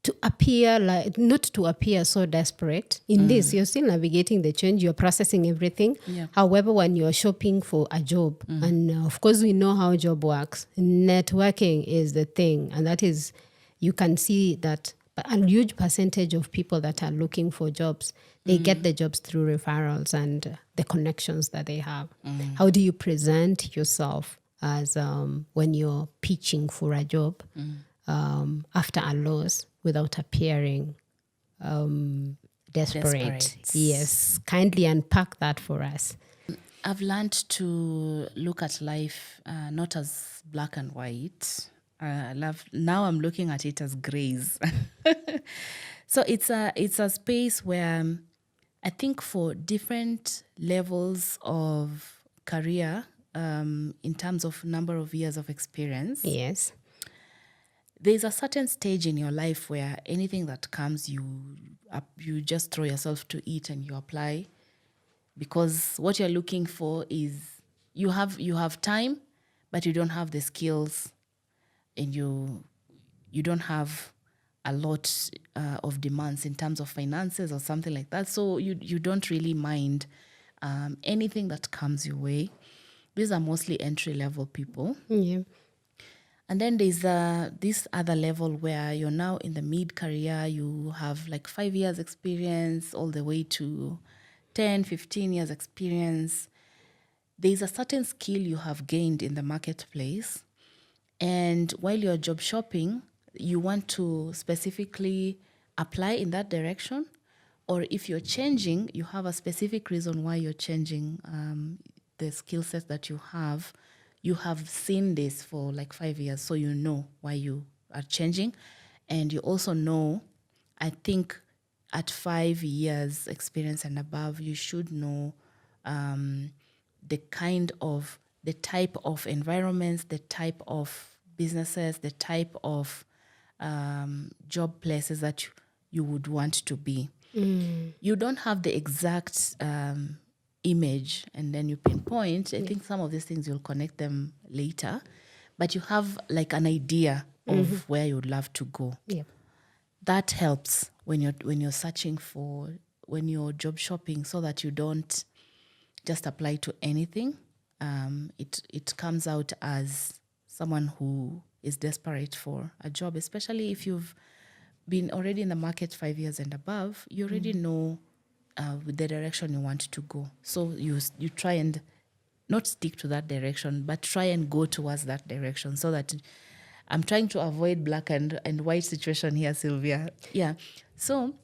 to appear like, not to appear so desperate in this? You're still navigating the change, you're processing everything. Yeah. However, when you're shopping for a job, and of course we know how job works, networking is the thing. And that is, you can see that a huge percentage of people that are looking for jobs, they get the jobs through referrals and the connections that they have. How do you present yourself as when you're pitching for a job after a loss without appearing desperate? Yes, kindly unpack that for us. I've learned to look at life not as black and white. Now I'm looking at it as grays. So it's a space where I think for different levels of career, in terms of number of years of experience, Yes. there's a certain stage in your life where anything that comes, you just throw yourself to it and you apply, because what you're looking for is you have time, but you don't have the skills, and you don't have a lot of demands in terms of finances or something like that. So you don't really mind anything that comes your way. These are mostly entry-level people. Yeah. And then there's this other level where you're now in the mid-career. You have like 5 years experience all the way to 10, 15 years experience. There's a certain skill you have gained in the marketplace. And while you're job shopping, you want to specifically apply in that direction. Or if you're changing, you have a specific reason why you're changing the skill set that you have. You have seen this for like 5 years, so you know why you are changing. And you also know, I think at 5 years experience and above, you should know the type of environments, the type of businesses, the type of job places that you would want to be. You don't have the exact image and then you pinpoint. I think some of these things you'll connect them later, but you have like an idea of where you'd love to go. Yeah. That helps when you're searching for, when you're job shopping, so that you don't just apply to anything. It comes out as someone who is desperate for a job, especially if you've been already in the market 5 years and above. You already know the direction you want to go. So you try and not stick to that direction, but try and go towards that direction, so that I'm trying to avoid black and white situation here, Sylvia. Yeah. So,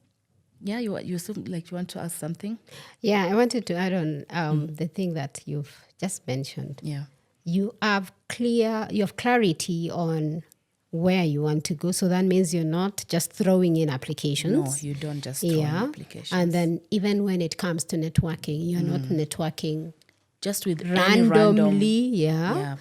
yeah, you seem like you want to ask something. Yeah, I wanted to add on the thing that you've just mentioned. Yeah. You have clarity on where you want to go. So that means you're not just throwing in applications. No, you don't just throw in applications. And then even when it comes to networking, you're not networking just with randomly,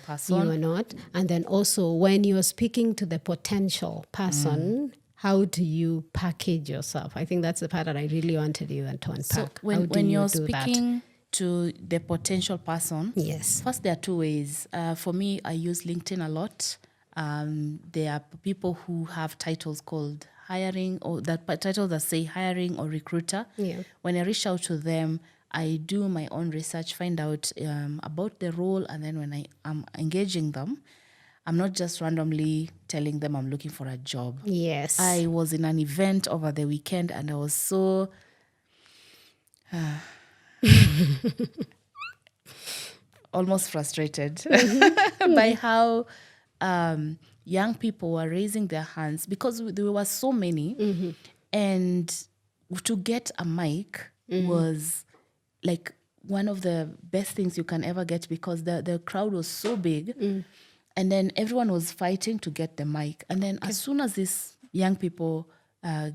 person. You are not. And then also when you're speaking to the potential person, how do you package yourself? I think that's the part that I really wanted you to unpack. So when you're speaking to the potential person, yes, first there are two ways. For me, I use LinkedIn a lot. There are people who have titles called hiring, or that titles that say hiring or recruiter. Yeah. When I reach out to them, I do my own research, find out about the role, and then when I am engaging them, I'm not just randomly telling them I'm looking for a job. Yes. I was in an event over the weekend and I was so almost frustrated by how young people were raising their hands, because there were so many. And to get a mic was like one of the best things you can ever get, because the crowd was so big. And then everyone was fighting to get the mic. And then as soon as these young people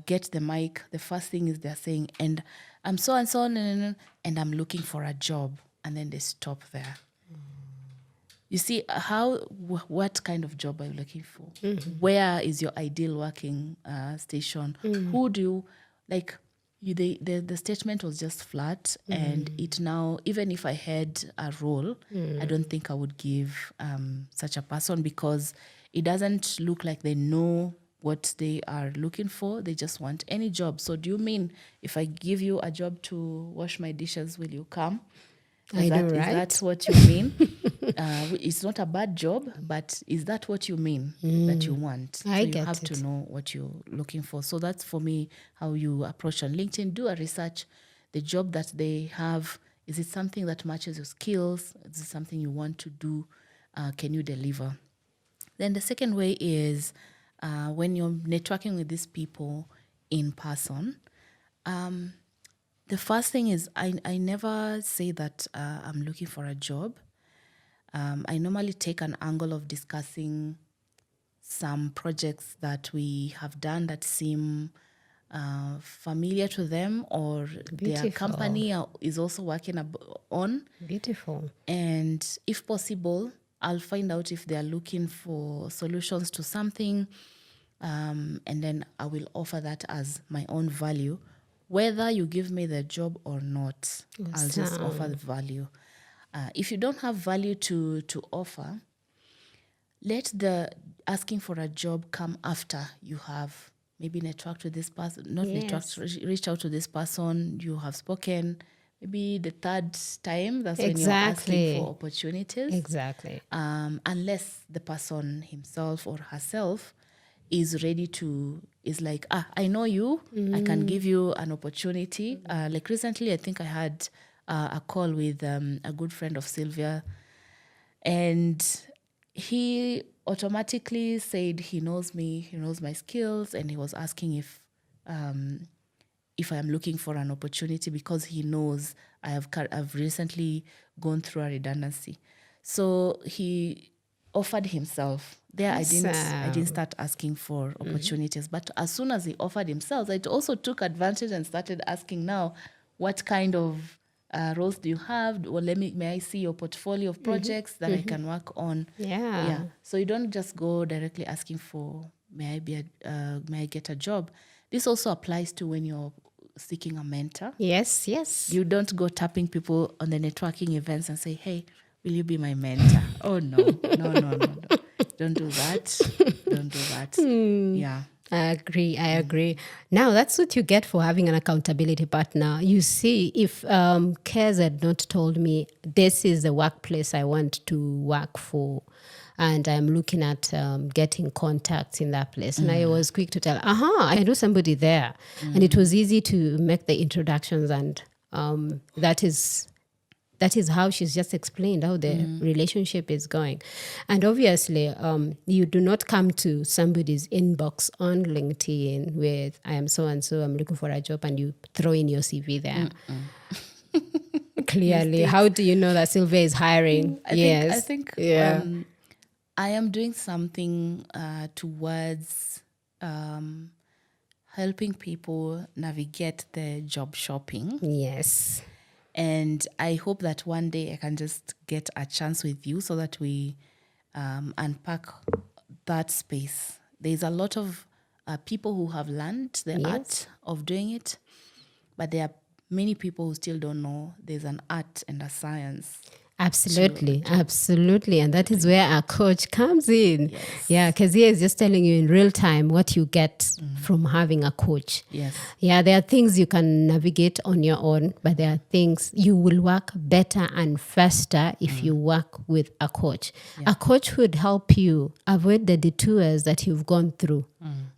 get the mic, the first thing is they're saying, and I'm so and so, and I'm looking for a job. And then they stop there. You see, what kind of job are you looking for? Where is your ideal working station? Who do you, like, the statement was just flat. And it now, even if I had a role, I don't think I would give such a person, because it doesn't look like they know what they are looking for. They just want any job. So do you mean if I give you a job to wash my dishes, will you come? Is that what you mean? It's not a bad job, but is that what you mean that you want? I you get have to know what you're looking for. So that's, for me, how you approach on LinkedIn. Do a research. The job that they have, is it something that matches your skills? Is it something you want to do? Can you deliver? Then the second way is when you're networking with these people in person. The first thing is I never say that I'm looking for a job. I normally take an angle of discussing some projects that we have done that seem familiar to them, or their company is also working on. Beautiful. And if possible, I'll find out if they're looking for solutions to something, and then I will offer that as my own value. Whether you give me the job or not, I'll just offer the value. If you don't have value to offer, let the asking for a job come after you have maybe networked with this person, reach out to this person, you have spoken. Maybe the third time, that's when you're asking for opportunities. Exactly. Unless the person himself or herself is ready to, is like, I know you, I can give you an opportunity. Like recently, I think I had a call with a good friend of Sylvia, and he automatically said he knows me, he knows my skills, and he was asking if I am looking for an opportunity, because he knows I've recently gone through a redundancy. So he offered himself. There, awesome. I didn't start asking for opportunities. But as soon as he offered himself, I also took advantage and started asking now, what kind of roles do you have? Or may I see your portfolio of projects that I can work on? Yeah. So you don't just go directly asking for, may I get a job? This also applies to when you're seeking a mentor. Yes. You don't go tapping people on the networking events and say, hey, will you be my mentor? Oh, no. Don't do that. Yeah. I agree. Now, that's what you get for having an accountability partner. You see, if Kez had not told me, this is the workplace I want to work for, and I'm looking at getting contacts in that place. And I was quick to tell, I know somebody there. And it was easy to make the introductions, and that is how she's just explained how the relationship is going. And obviously, you do not come to somebody's inbox on LinkedIn with, I am so-and-so, I'm looking for a job, and you throw in your CV there. Clearly, how do you know that Sylvia is hiring? I think I am doing something towards helping people navigate the job shopping. Yes. And I hope that one day I can just get a chance with you so that we unpack that space. There's a lot of people who have learned the art of doing it, but there are many people who still don't know there's an art and a science. Absolutely. And that is where our coach comes in. Yes. Yeah, Keziah is just telling you in real time what you get from having a coach. Yes. Yeah, there are things you can navigate on your own, but there are things you will work better and faster if you work with a coach. Yeah. A coach would help you avoid the detours that you've gone through.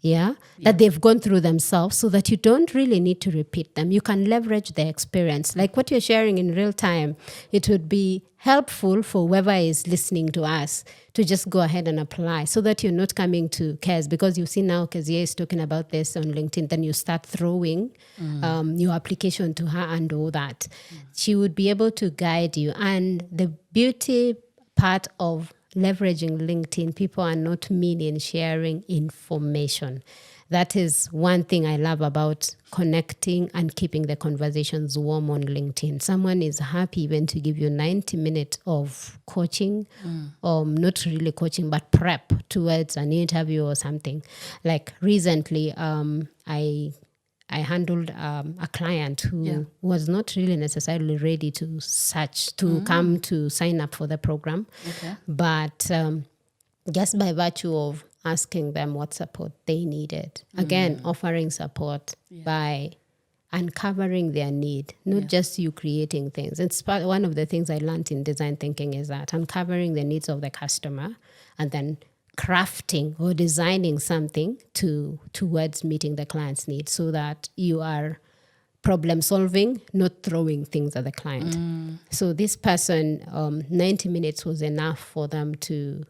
That they've gone through themselves, so that you don't really need to repeat them. You can leverage their experience. Like what you're sharing in real time, it would be helpful for whoever is listening to us to just go ahead and apply, so that you're not coming to Kez, because you see now Keziah is talking about this on LinkedIn, then you start throwing your application to her and all that. She would be able to guide you. And the beauty part of leveraging LinkedIn, people are not mean in sharing information. that is one thing I love about connecting and keeping the conversations warm on LinkedIn. Someone is happy even to give you 90 minutes of coaching, not really coaching, but prep towards an interview or something. Like recently, I handled a client who was not really necessarily ready to come to sign up for the program. Okay. But just by virtue of asking them what support they needed, again, offering support by uncovering their need, not just you creating things. It's one of the things I learned in design thinking is that uncovering the needs of the customer and then crafting or designing something towards meeting the client's needs, so that you are problem solving, not throwing things at the client. So this person, 90 minutes was enough for them to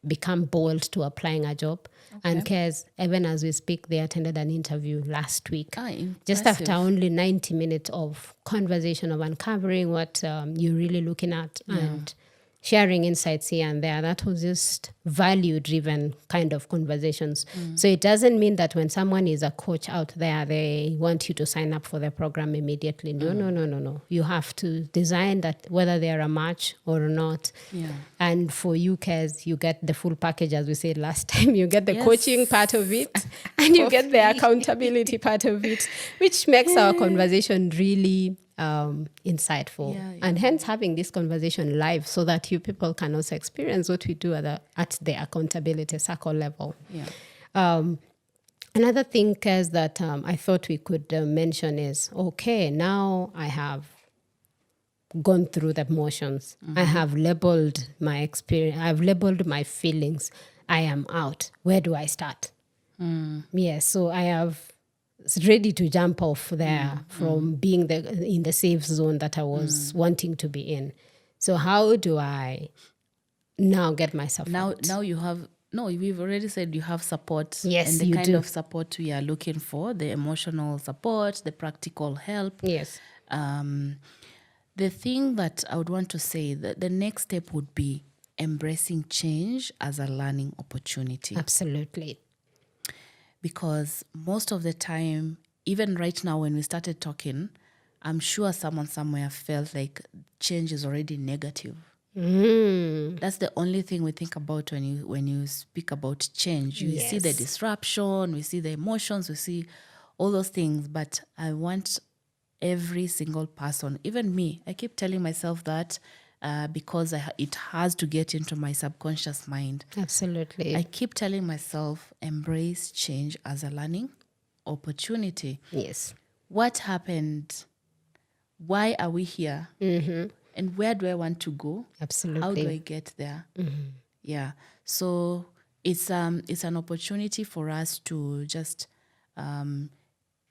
become bold to applying a job. And Kez, even as we speak, they attended an interview last week. Just after only 90 minutes of conversation, of uncovering what you're really looking at and sharing insights here and there. That was just value-driven kind of conversations. So it doesn't mean that when someone is a coach out there, they want you to sign up for the program immediately. No. You have to design that whether they're a match or not. Yeah. And for you, Kez, you get the full package, as we said last time. You get the coaching part of it and you get the accountability part of it, which makes our conversation really insightful. And hence having this conversation live so that you people can also experience what we do at the accountability circle level. Another thing is that I thought we could mention is, okay, now I have gone through the motions. I have labeled my experience. I've labeled my feelings. I am out. Where do I start? So I have ready to jump off there from being in the safe zone that I was wanting to be in. So how do I now get myself out? Now you have, we've already said you have support. Yes, and the you kind do. of support we are looking for, the emotional support, the practical help. Yes. The thing that I would want to say, that the next step would be embracing change as a learning opportunity. Absolutely. Because most of the time, even right now when we started talking, I'm sure someone somewhere felt like change is already negative. That's the only thing we think about when you speak about change. You see the disruption, we see the emotions, we see all those things. But I want every single person, even me, I keep telling myself that because it has to get into my subconscious mind. Absolutely. I keep telling myself, embrace change as a learning opportunity. Yes. What happened? Why are we here? And where do I want to go? Absolutely. How do I get there? Yeah. So it's an opportunity for us to just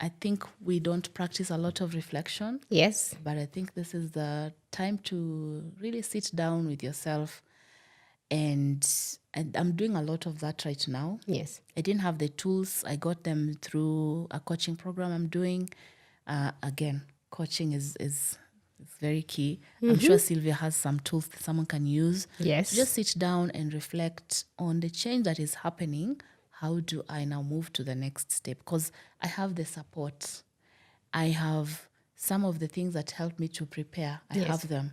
I think we don't practice a lot of reflection. Yes. But I think this is the time to really sit down with yourself. And I'm doing a lot of that right now. Yes. I didn't have the tools. I got them through a coaching program I'm doing. Again, coaching is very key. I'm sure Sylvia has some tools that someone can use. Yes. Just sit down and reflect on the change that is happening. How do I now move to the next step? Because I have the support. I have some of the things that help me to prepare. I have them.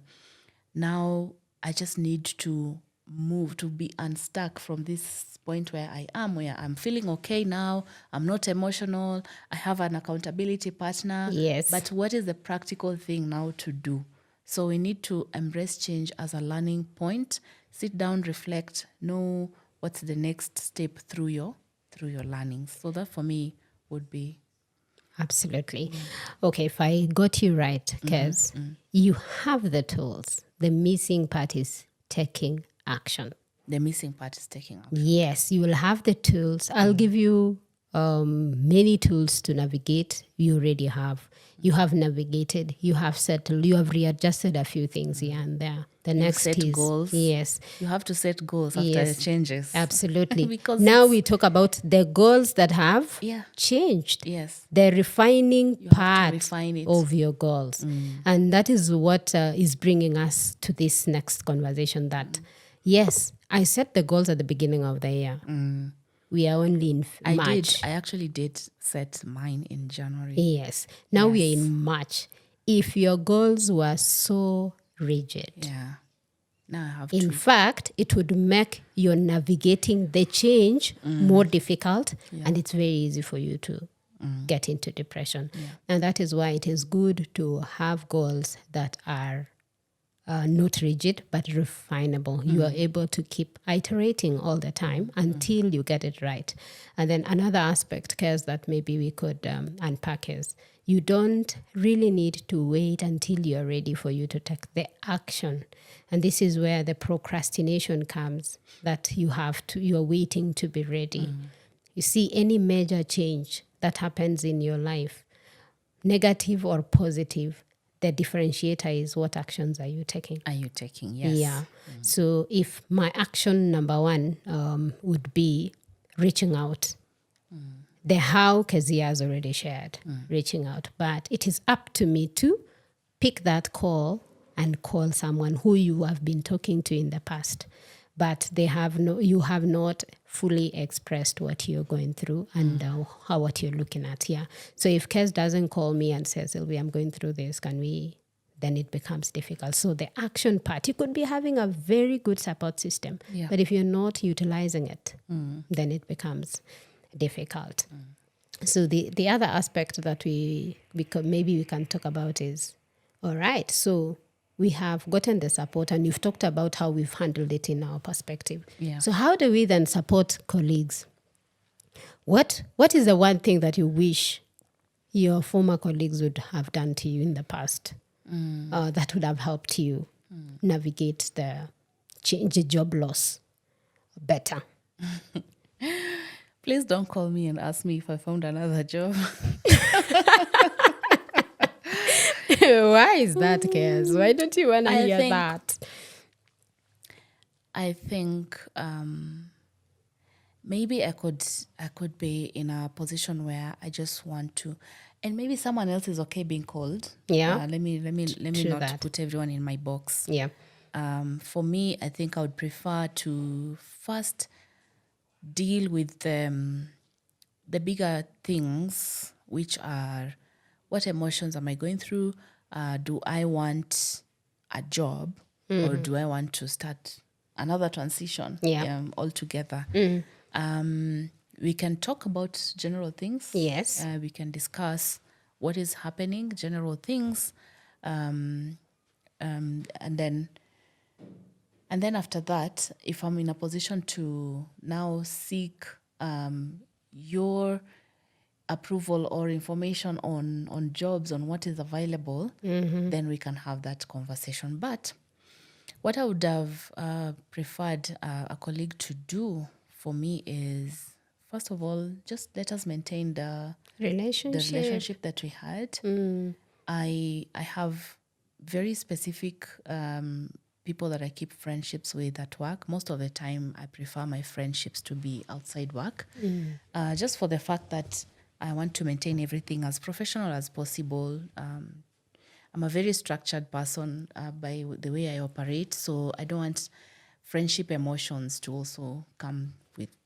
Now I just need to move, to be unstuck from this point where I'm feeling okay now. I'm not emotional. I have an accountability partner. Yes. But what is the practical thing now to do? So we need to embrace change as a learning point. Sit down, reflect, know what's the next step through your learnings. So that for me would be. Absolutely. Okay, if I got you right, because you have the tools. The missing part is taking action. The missing part is taking action. Yes, you will have the tools. I'll give you many tools to navigate. You already have. You have navigated. You have settled. You have readjusted a few things here and there. The next set is goals. Yes. You have to set goals after the changes. Absolutely. Because now we talk about the goals that have changed. Yes. The refining part refine it. of your goals. And that is what is bringing us to this next conversation that, yes, I set the goals at the beginning of the year. we are only in March. I actually did set mine in January. Yes. Now we are in March. If your goals were so rigid, Yeah. Now I have in to. fact, it would make your navigating the change more difficult, and it's very easy for you to get into depression. And that is why it is good to have goals that are not rigid but refinable. You are able to keep iterating all the time until you get it right. And then another aspect, Kez, that maybe we could unpack is you don't really need to wait until you're ready for you to take the action. And this is where the procrastination comes, that you're waiting to be ready. You see, any major change that happens in your life, negative or positive, the differentiator is what actions are you taking? Are you taking? Yes. Yeah. So if my action number one would be reaching out, the how Keziah has already shared, reaching out. But it is up to me to pick that call and call someone who you have been talking to in the past, but you have not fully expressed what you're going through and what you're looking at. Yeah. So if Kez doesn't call me and says, Sylvia, I'm going through this, then it becomes difficult. So the action part, you could be having a very good support system, but if you're not utilizing it, then it becomes difficult. So the other aspect that maybe we can talk about is, all right, so we have gotten the support and you've talked about how we've handled it in our perspective. Yeah. So how do we then support colleagues? What is the one thing that you wish your former colleagues would have done to you in the past that would have helped you navigate the job loss better? Please don't call me and ask me if I found another job. Why is that, Kez? Why don't you want to hear that? I think maybe I could be in a position where I just want to, and maybe someone else is okay being called. Yeah. Let me not put everyone in my box. Yeah. For me, I think I would prefer to first deal with the bigger things, which are what emotions am I going through? Do I want a job or do I want to start another transition altogether? We can talk about general things. Yes. We can discuss what is happening, general things. And then after that, if I'm in a position to now seek your approval or information on jobs, on what is available, then we can have that conversation. But what I would have preferred a colleague to do for me is, first of all, just let us maintain the relationship that we had. I have very specific people that I keep friendships with at work. Most of the time, I prefer my friendships to be outside work, just for the fact that I want to maintain everything as professional as possible. I'm a very structured person by the way I operate, so I don't want friendship emotions to also come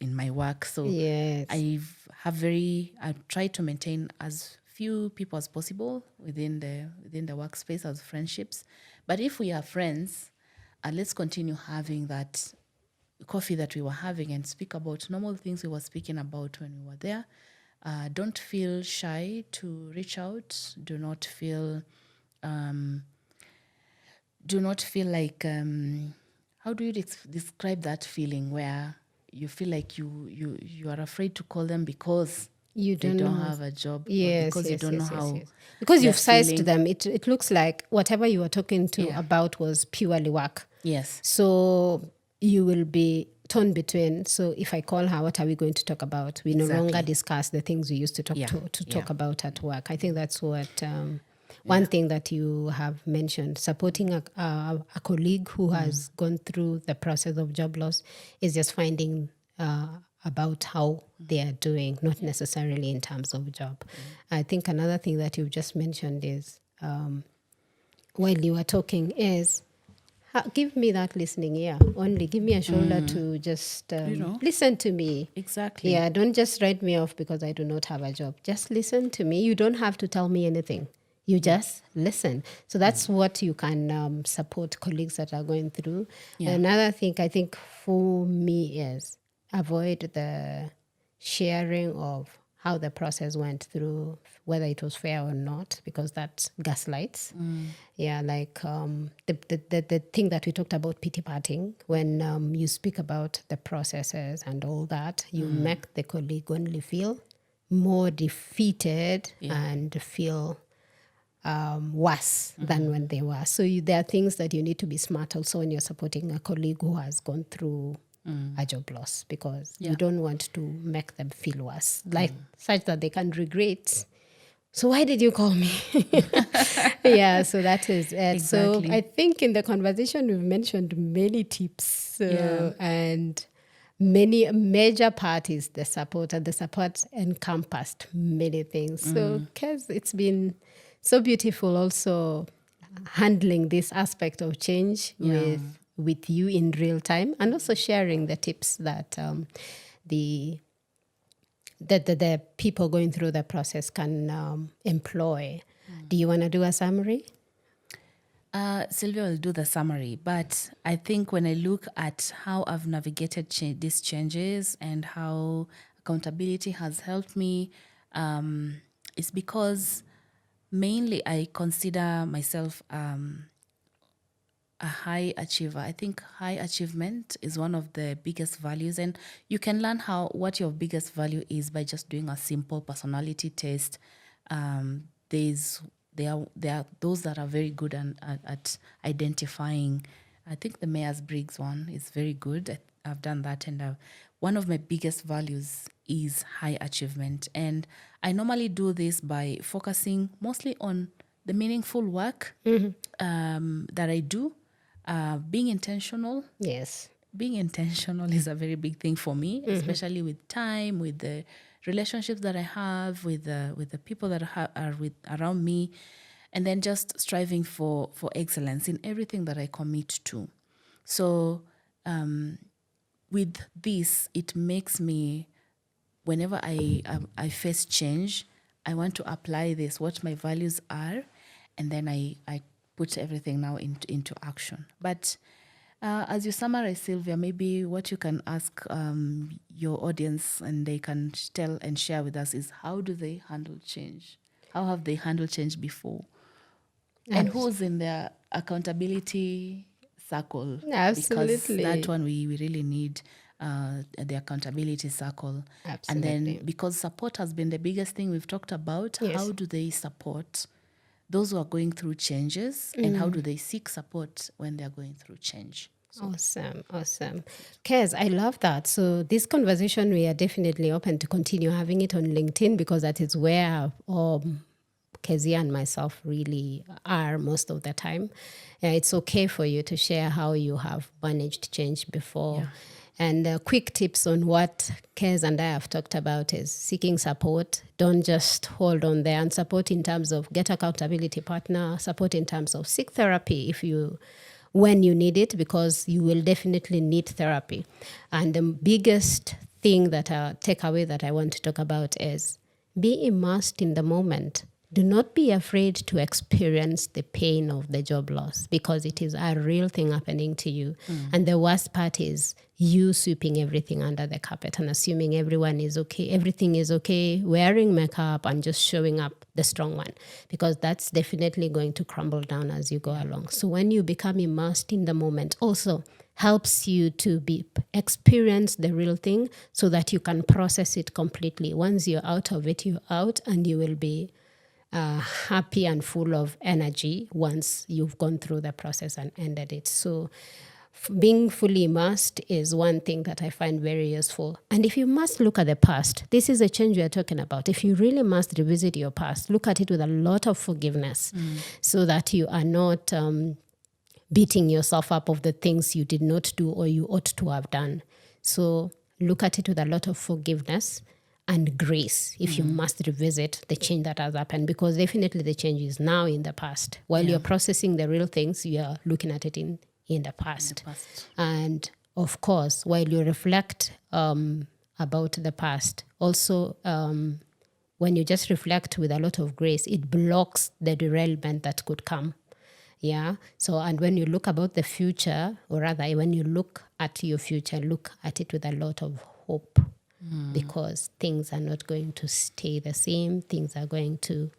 in my work. So yes. I try to maintain as few people as possible within the workspace as friendships. But if we are friends, let's continue having that coffee that we were having and speak about normal things we were speaking about when we were there. Don't feel shy to reach out. Do not feel like how do you describe that feeling where you feel like you are afraid to call them because they don't have a job, yes, because you don't know how because you've sized them. It looks like whatever you were talking to about was purely work. Yes. So you will be torn between, so if I call her, what are we going to talk about? We no longer discuss the things we used to talk about at work. I think that's what one thing that you have mentioned, supporting a colleague who has gone through the process of job loss is just finding about how they are doing, not necessarily in terms of job. I think another thing that you've just mentioned is, while you were talking, is Give me that listening ear. Only give me a shoulder to just listen to me. Exactly. Yeah, don't just write me off because I do not have a job. Just listen to me. You don't have to tell me anything. You just listen. So that's what you can support colleagues that are going through. Yeah. Another thing I think for me is avoid the sharing of how the process went through, whether it was fair or not, because that gaslights. Yeah, like the thing that we talked about, pity parting, when you speak about the processes and all that, you make the colleague only feel more defeated and feel worse than when they were. So there are things that you need to be smart also when you're supporting a colleague who has gone through a job loss, because you don't want to make them feel worse, like such that they can regret. So why did you call me? Yeah, so that is it. Exactly. So I think in the conversation we've mentioned many tips and many major parties, the support, and the support encompassed many things. So Kez, it's been so beautiful also handling this aspect of change with you in real time, and also sharing the tips that the people going through the process can employ. Do you want to do a summary? Sylvia will do the summary, but I think when I look at how I've navigated these changes and how accountability has helped me, it's because mainly I consider myself a high achiever. I think high achievement is one of the biggest values, and you can learn what your biggest value is by just doing a simple personality test. There are those that are very good at identifying. I think the Myers-Briggs one is very good. I've done that, and one of my biggest values is high achievement. And I normally do this by focusing mostly on the meaningful work that I do. Being intentional. Yes. Being intentional is a very big thing for me, especially with time, with the relationships that I have, with the people that are around me, and then just striving for excellence in everything that I commit to. So with this, it makes me, whenever I face change, I want to apply this, what my values are, and then I put everything now into action. But as you summarize, Sylvia, maybe what you can ask your audience and they can tell and share with us is, how do they handle change? How have they handled change before? And who's in their accountability circle? Absolutely. Because that one we really need, the accountability circle. Absolutely. And then because support has been the biggest thing we've talked about, how do they support those who are going through changes, and how do they seek support when they're going through change? So. Awesome. Kez, I love that. So this conversation, we are definitely open to continue having it on LinkedIn, because that is where Keziah and myself really are most of the time. It's okay for you to share how you have managed change before. Yeah. And quick tips on what Kez and I have talked about is seeking support. Don't just hold on there. And support in terms of get accountability partner, support in terms of seek therapy when you need it, because you will definitely need therapy. And the biggest thing takeaway that I want to talk about is be immersed in the moment. Do not be afraid to experience the pain of the job loss, because it is a real thing happening to you. And the worst part is you sweeping everything under the carpet and assuming everything is okay, wearing makeup and just showing up the strong one, because that's definitely going to crumble down as you go along. So when you become immersed in the moment, also helps you to experience the real thing so that you can process it completely. Once you're out of it, you're out, and you will be happy and full of energy once you've gone through the process and ended it. So being fully immersed is one thing that I find very useful. And if you must look at the past, this is a change we are talking about. If you really must revisit your past, look at it with a lot of forgiveness, so that you are not beating yourself up of the things you did not do or you ought to have done. So look at it with a lot of forgiveness and grace if you must revisit the change that has happened, because definitely the change is now in the past. While you're processing the real things, you are looking at it in in the past. And of course, while you reflect about the past, also when you just reflect with a lot of grace, it blocks the derailment that could come. Yeah. So, and when you look about the future, or rather, when you look at your future, look at it with a lot of hope, because things are not going to stay the same. Things are going to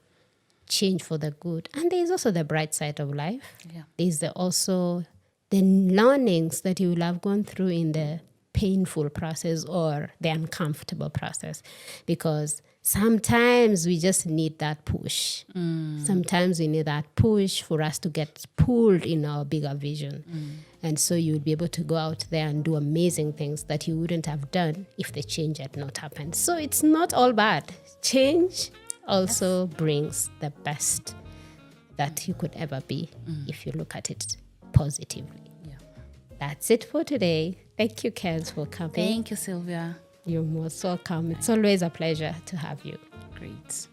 change for the good. And there's also the bright side of life. Yeah. There's also the learnings that you will have gone through in the painful process or the uncomfortable process, because sometimes we just need that push. Sometimes we need that push for us to get pulled in our bigger vision. And so you'll be able to go out there and do amazing things that you wouldn't have done if the change had not happened. So it's not all bad. Change also brings the best that you could ever be if you look at it positively. Yeah. That's it for today. Thank you, Kez, for coming. Thank you, Sylvia. You're most welcome. It's always a pleasure to have you. Great.